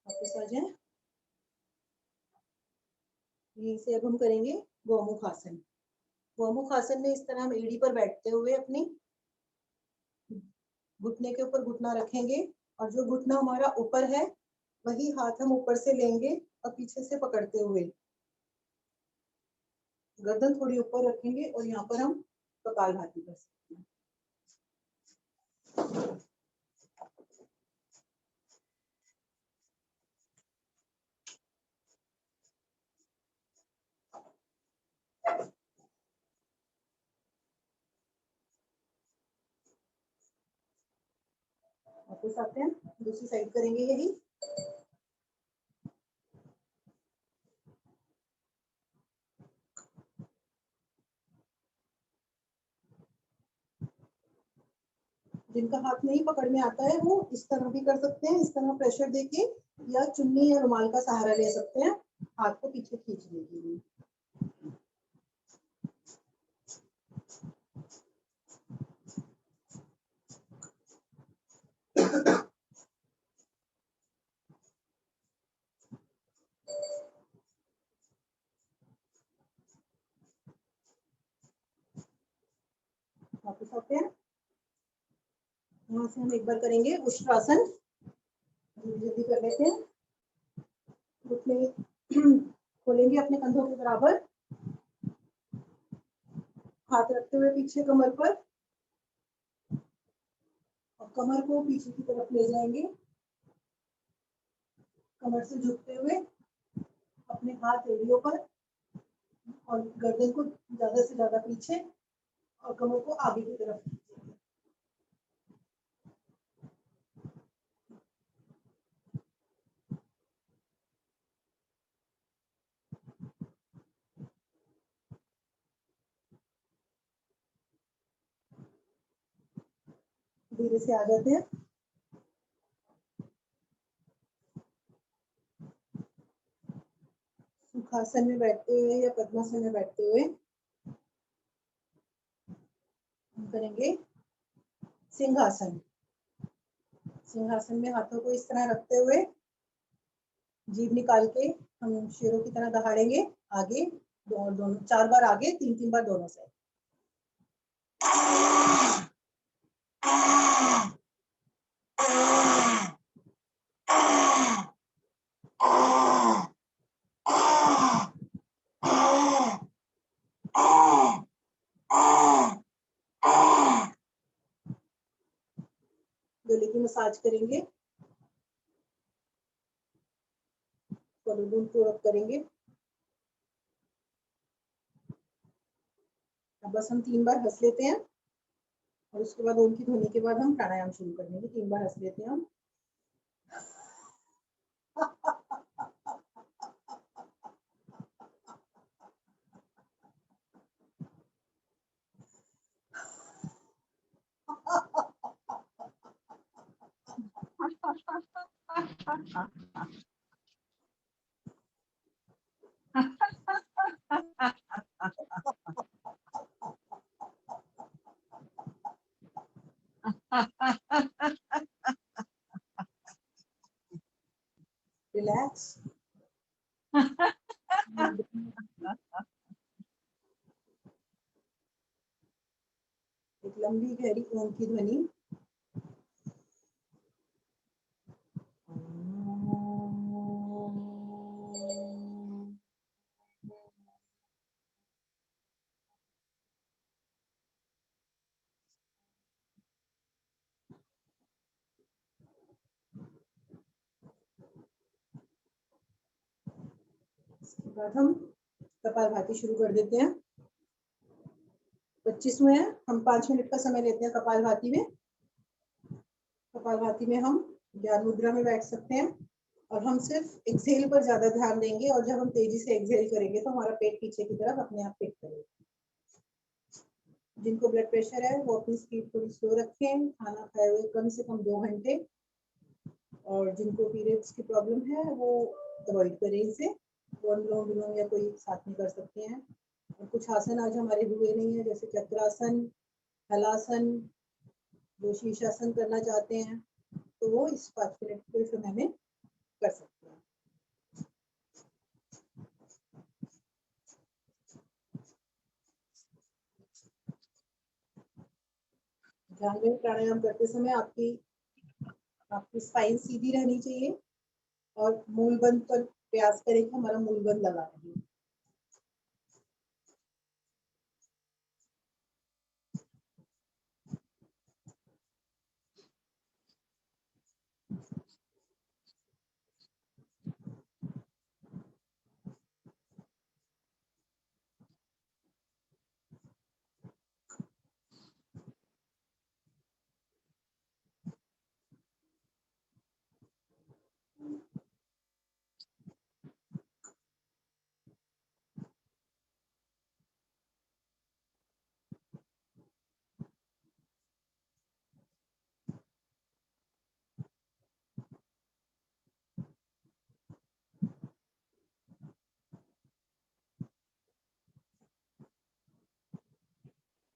वापस आ जाए। यहीं से अब हम करेंगे गौमुख आसन। गौमुख आसन में इस तरह हम एड़ी पर बैठते हुए अपनी घुटने के ऊपर घुटना रखेंगे और जो घुटना हमारा ऊपर है वही हाथ हम ऊपर से लेंगे और पीछे से पकड़ते हुए गर्दन थोड़ी ऊपर रखेंगे और यहाँ पर हम कपालभाति कर सकते हैं। वापस आते हैं, दूसरी साइड करेंगे यही। जिनका हाथ नहीं पकड़ में आता है वो इस तरह भी कर सकते हैं, इस तरह प्रेशर देके, या चुन्नी या रुमाल का सहारा ले सकते हैं हाथ को पीछे खींचने के लिए। वापस आते हैं, यहाँ से हम एक बार करेंगे उष्ट्रासन। जल्दी कर लेते हैं। घुटने खोलेंगे अपने कंधों के बराबर, हाथ रखते हुए पीछे कमर पर, और कमर को पीछे की तरफ ले जाएंगे। कमर से झुकते हुए अपने हाथ एड़ियों पर और गर्दन को ज्यादा से ज्यादा पीछे और कमर को आगे की तरफ। धीरे से आ जाते हैं। सुखासन में बैठते हुए या पद्मासन में बैठते हुए हम करेंगे सिंहासन। सिंहासन में हाथों को इस तरह रखते हुए जीभ निकाल के हम शेरों की तरह दहाड़ेंगे आगे, दोनों 4 बार आगे, 3-3 बार दोनों साइड। गले की मसाज करेंगे, पूरक करेंगे। अब बस हम 3 बार हंस लेते हैं और उसके बाद ओम की ध्वनि के बाद हम प्राणायाम शुरू कर देंगे। 3 बार हंस लेते हैं हम। रिलैक्स। एक लंबी गहरी ओम की ध्वनि। इसके बाद हम कपालभाति शुरू कर देते हैं। 25 में है, हम 5 मिनट का समय लेते हैं कपालभाति में। कपालभाति में हम ज्ञान मुद्रा में बैठ सकते हैं और हम सिर्फ एक्सहेल पर ज्यादा ध्यान देंगे, और जब हम तेजी से एक्सहेल करेंगे तो हमारा पेट पीछे की तरफ अपने आप पिक करेगा। जिनको ब्लड प्रेशर है वो अपनी स्पीड थोड़ी स्लो रखें, खाना खाए हुए कम से कम 2 घंटे, और जिनको पीरियड्स की प्रॉब्लम है वो अवॉइड करें इसे। अनुलोम विलोम या कोई साथ में कर सकते हैं। और कुछ आसन आज हमारे हुए नहीं है, जैसे चक्रासन, हलासन। जो शीर्षासन करना चाहते हैं तो वो इस 5 मिनट के समय में कर सकते हैं। ध्यान रहे प्राणायाम करते समय आपकी आपकी स्पाइन सीधी रहनी चाहिए और मूलबंध पर प्रयास करें कि हमारा मूलबंध लगा रहे।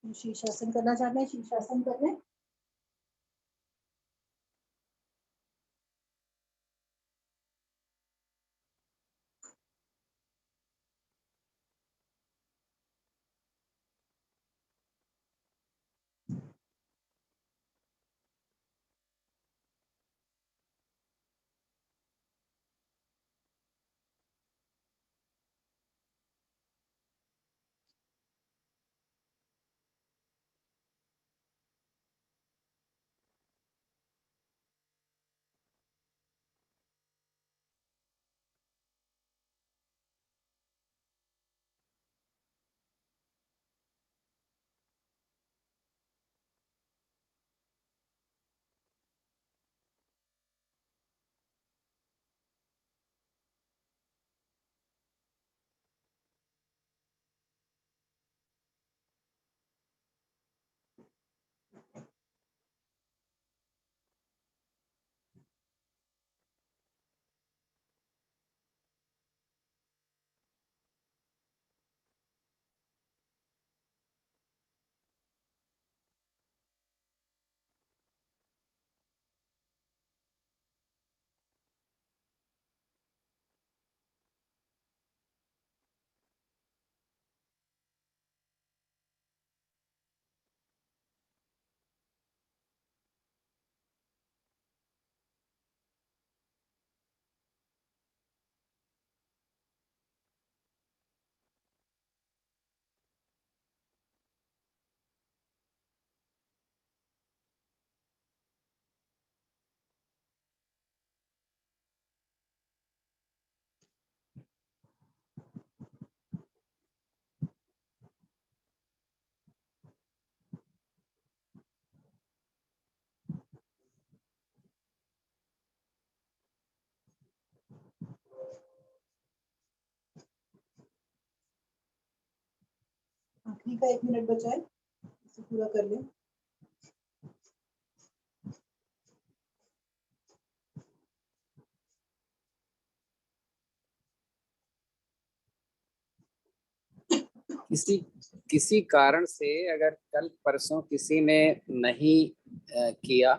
शीर्षासन करना चाहते हैं, शीर्षासन कर लें। आखिरी का 1 मिनट बचा है, इसे पूरा कर लें। किसी किसी कारण से अगर कल परसों किसी ने नहीं किया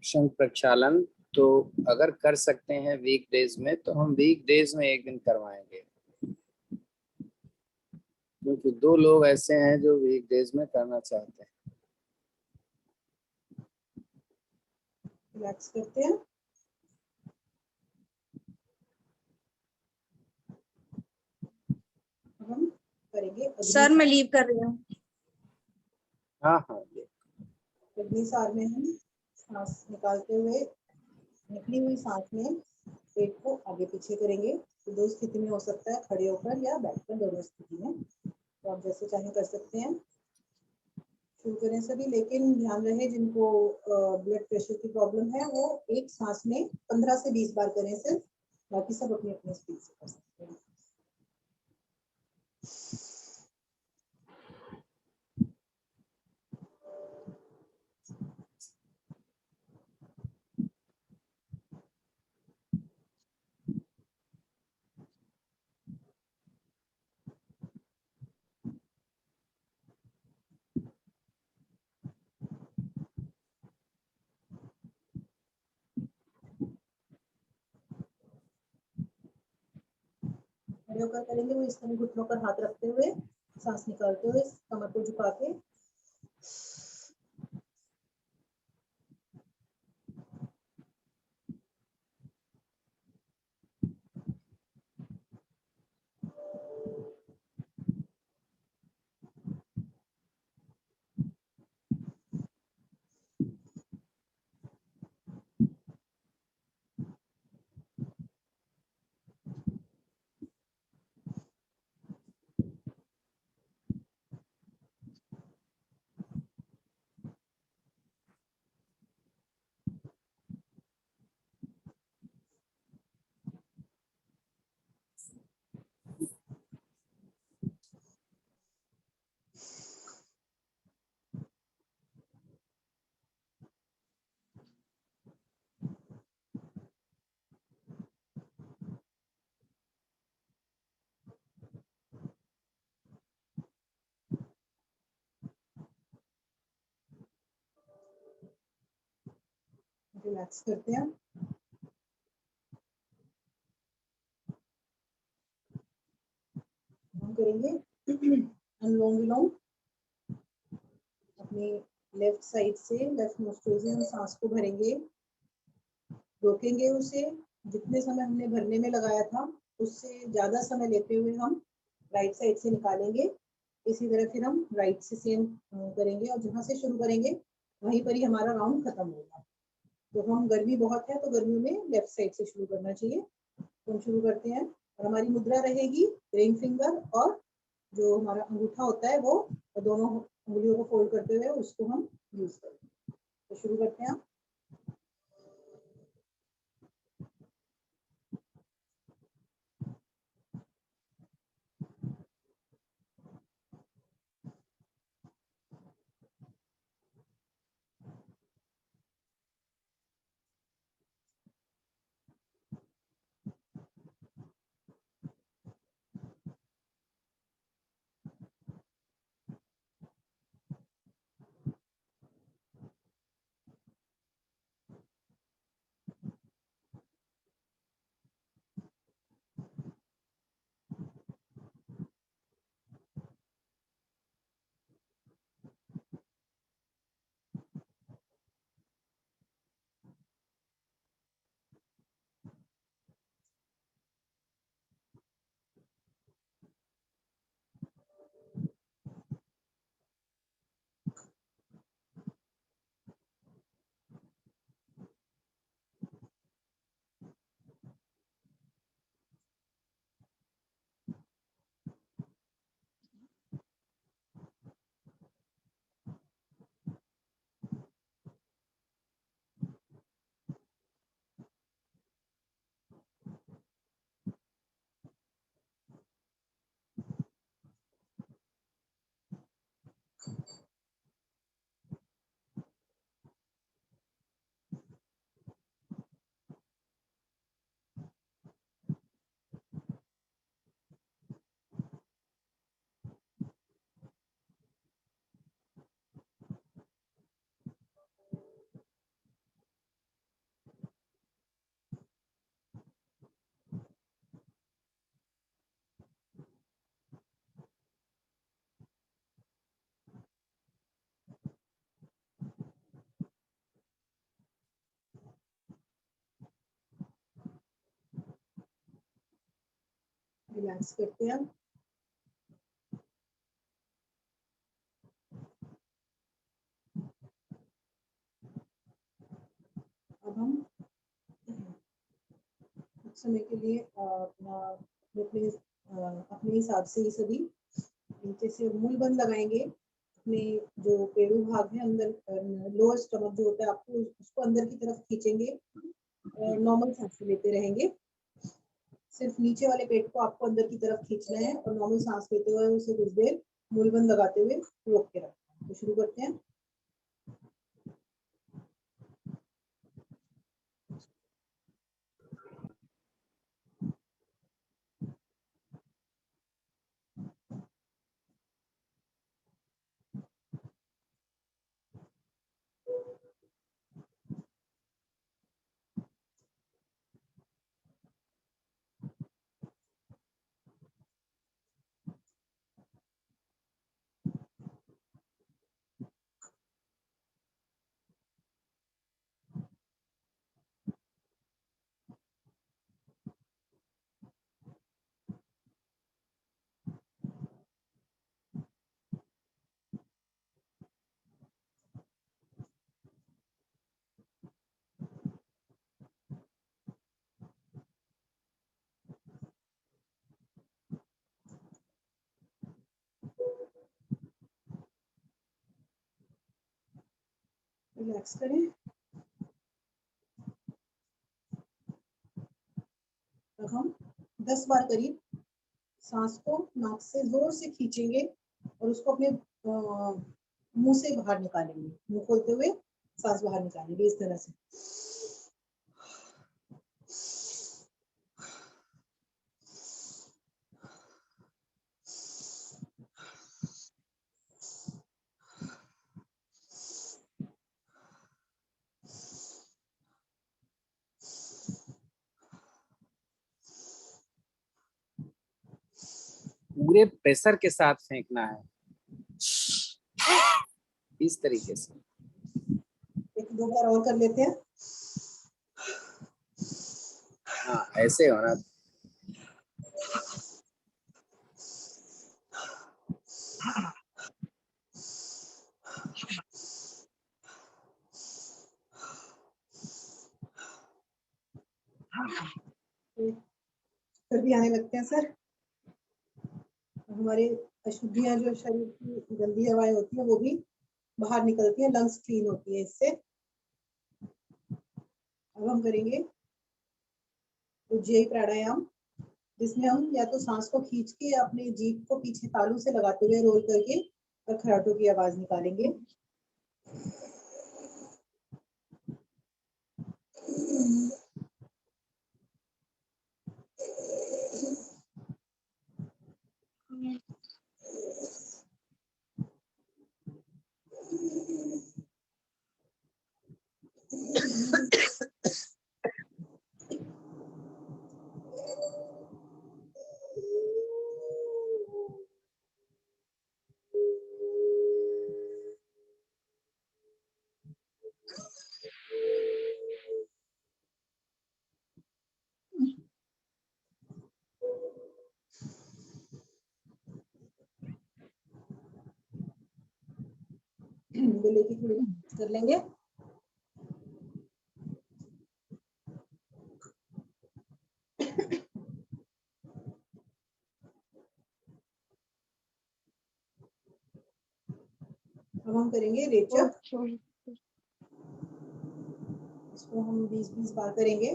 शंख प्रक्षालन, तो अगर कर सकते हैं वीक डेज में तो हम वीक डेज में एक दिन करवाएंगे, क्योंकि 2 लोग ऐसे हैं जो वीक डेज में करना चाहते हैं। रिलैक्स करते हैं। हम करेंगे सर मैं लीव कर रही हूँ। हाँ, अग्नि सार में हम सांस निकालते हुए निकली हुई सांस में पेट को आगे पीछे करेंगे। तो 2 स्थिति में हो सकता है, खड़े होकर या बैठकर, दोनों स्थिति में, तो आप जैसे चाहें कर सकते हैं। शुरू करें सभी, लेकिन ध्यान रहे जिनको ब्लड प्रेशर की प्रॉब्लम है वो एक सांस में 15 से 20 बार करें सिर्फ, बाकी सब अपनी अपनी स्पीड से कर सकते हैं। होकर करेंगे वो इस तरह घुटनों पर हाथ रखते हुए, सांस निकालते हुए, कमर को झुका के। रिलैक्स करते हैं। हम करेंगे अनुलोम विलोम। अपने लेफ्ट साइड से, लेफ्ट नोस्ट्रिल से हम सांस को भरेंगे, रोकेंगे उसे, जितने समय हमने भरने में लगाया था उससे ज्यादा समय लेते हुए हम राइट साइड से निकालेंगे। इसी तरह फिर हम राइट से सेम करेंगे और जहां से शुरू करेंगे वहीं पर ही हमारा राउंड खत्म होगा। तो हम गर्मी बहुत है तो गर्मियों में लेफ्ट साइड से शुरू करना चाहिए। तो हम शुरू करते हैं और हमारी मुद्रा रहेगी रिंग फिंगर, और जो हमारा अंगूठा होता है वो दोनों उंगलियों को फोल्ड करते हुए उसको हम यूज करेंगे। तो शुरू करते हैं। रिलैक्स करते हैं। अब हम कुछ समय के लिए अपना अपने अपने हिसाब से ही सभी नीचे से मूल बंद लगाएंगे। अपने जो पेड़ू भाग है अंदर, लोअर स्टमक जो होता है, आपको उसको अंदर की तरफ खींचेंगे। नॉर्मल सांस लेते रहेंगे। सिर्फ नीचे वाले पेट को आपको अंदर की तरफ खींचना है और नॉर्मल सांस लेते हुए उसे कुछ देर मूल बंद लगाते हुए रोक के रखना है। तो शुरू करते हैं। रिलैक्स करें। अब हम 10 बार करीब सांस को नाक से जोर से खींचेंगे और उसको अपने मुंह से बाहर निकालेंगे, मुंह खोलते हुए सांस बाहर निकालेंगे इस तरह से। पूरे प्रेशर के साथ फेंकना है, इस तरीके से। एक दो बार और कर लेते हैं। हाँ, ऐसे होना। फिर भी आने लगते हैं सर। हमारी अशुद्धियां जो शरीर की गंदी हवाएं होती है वो भी बाहर निकलती है, लंग्स क्लीन होती है इससे। अब हम करेंगे उज्जयी प्राणायाम, जिसमें हम या तो सांस को खींच के अपने जीभ को पीछे तालू से लगाते हुए रोल करके और खराटों की आवाज निकालेंगे। गले की थोड़ी कर लेंगे। अब हम करेंगे रेचक। इसको हम 20-20 बार करेंगे,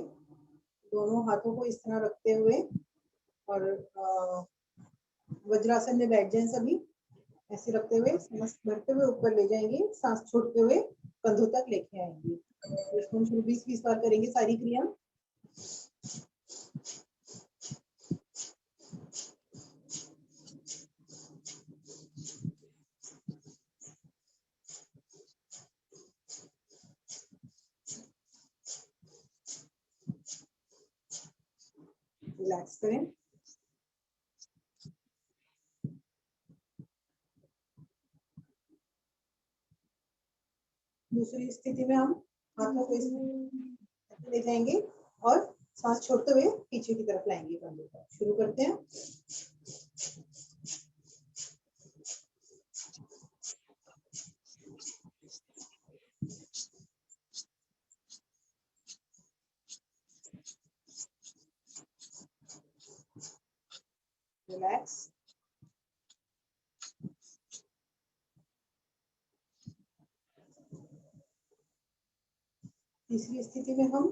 दोनों हाथों को इस तरह रखते हुए और वज्रासन में बैठ जाएं सभी। ऐसे रखते हुए सांस भरते हुए ऊपर ले जाएंगे, सांस छोड़ते हुए कंधों तक लेके आएंगे। इसको हम 20-20 बार करेंगे सारी क्रिया। रिलैक्स करें। दूसरी स्थिति में हम हाथों को इस ले जाएंगे और सांस छोड़ते हुए पीछे की तरफ लाएंगे कंधों तक। शुरू करते हैं। रिलैक्स। तीसरी स्थिति में हम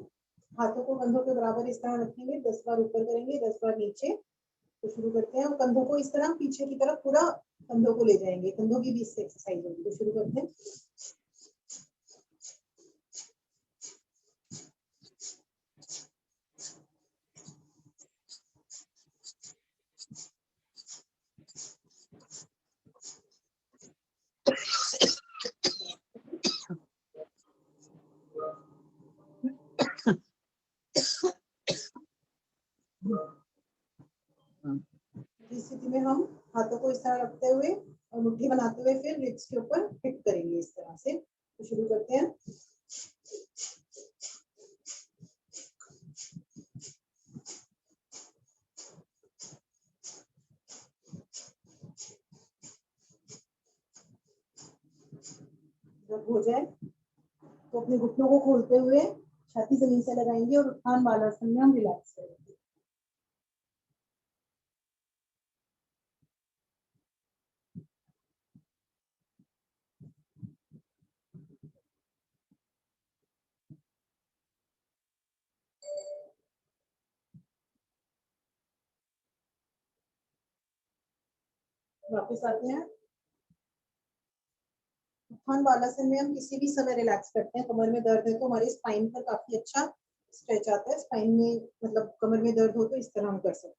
हाथों को कंधों के बराबर इस तरह रखेंगे, 10 बार ऊपर करेंगे, 10 बार नीचे। तो शुरू करते हैं। और कंधों को इस तरह पीछे की तरफ पूरा कंधों को ले जाएंगे, कंधों की भी इससे एक्सरसाइज होगी। तो शुरू करते हैं। इस स्थिति में हम हाथों को इस तरह रखते हुए और मुट्ठी बनाते हुए फिर रिब्स के ऊपर हिट करेंगे इस तरह से। तो शुरू करते हैं। जब हो जाए तो अपने घुटनों को खोलते हुए छाती जमीन से लगाएंगे और उत्थान बालासन में हम रिलैक्स करेंगे। वापस आते हैं। उत्थान बालासन में हम किसी भी समय रिलैक्स करते हैं। कमर में दर्द है तो हमारे स्पाइन पर काफी अच्छा स्ट्रेच आता है। स्पाइन में मतलब कमर में दर्द हो तो इस तरह हम कर सकते हैं।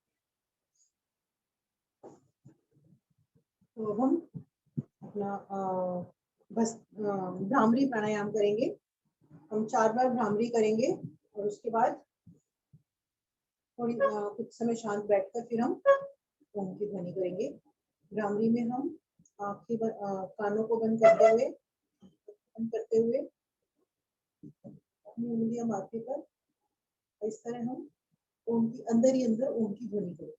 तो हम अपना बस भ्रामरी प्राणायाम करेंगे। हम 4 बार भ्रामरी करेंगे और उसके बाद थोड़ी कुछ समय शांत बैठकर फिर हम ओम की ध्वनि करेंगे। भ्रामरी में हम कानों को बंद करते हुए अपनी उंगलियां माथे पर इस तरह हम ओम की अंदर ही अंदर ओम की ध्वनि करेंगे।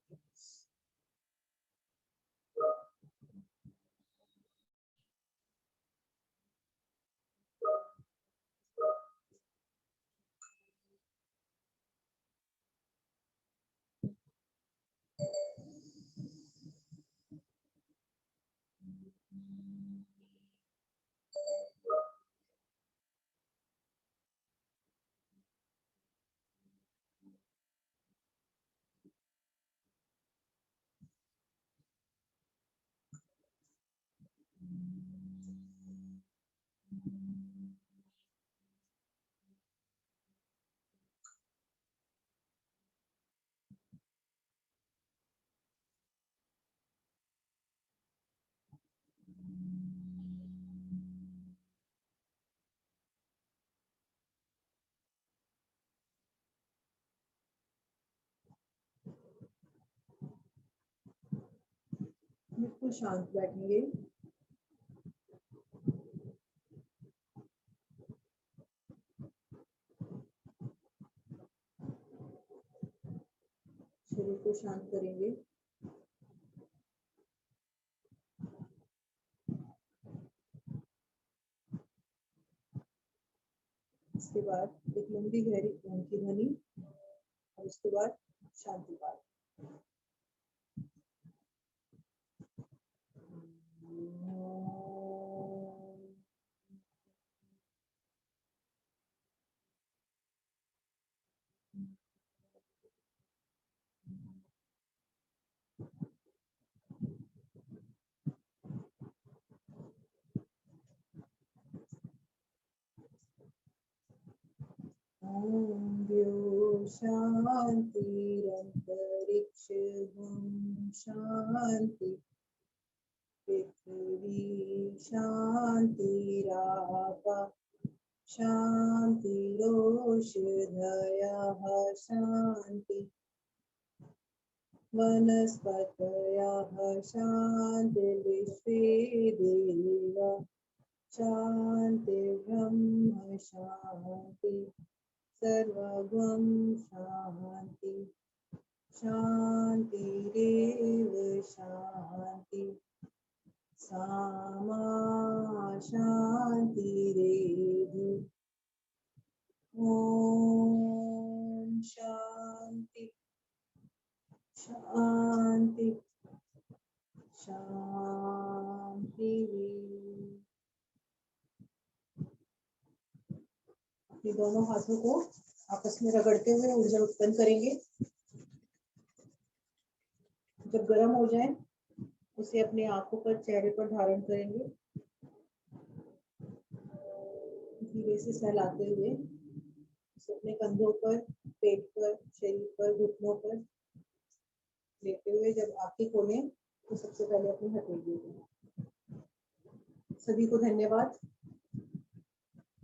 बिल्कुल शांत बैठेंगे। शरीर को शांत करेंगे। इसके बाद एक लंबी गहरी ओम की ध्वनि और उसके बाद शांति पाठ। शांतिरंतरिक्षं शांति पृथ्वी शांतिरापः शांतिरोषधयः शांति वनस्पतयः शान्तिर्विश्वे देवा शान्तिर्ब्रह्म शान्ति सर्वगं शान्ति शान्तिरेव शान्ति सामा शान्तिरेधि। ॐ शान्ति शान्ति शान्ति। अपने दोनों हाथों को आपस में रगड़ते हुए ऊर्जा उत्पन्न करेंगे। जब गर्म हो जाए उसे अपने आंखों पर चेहरे पर धारण करेंगे। धीरे से सहलाते हुए उसे अपने कंधों पर, पेट पर, शरीर पर, घुटनों पर लेते हुए जब आंखें खोलें तो सबसे पहले अपनी हथेली। सभी को धन्यवाद।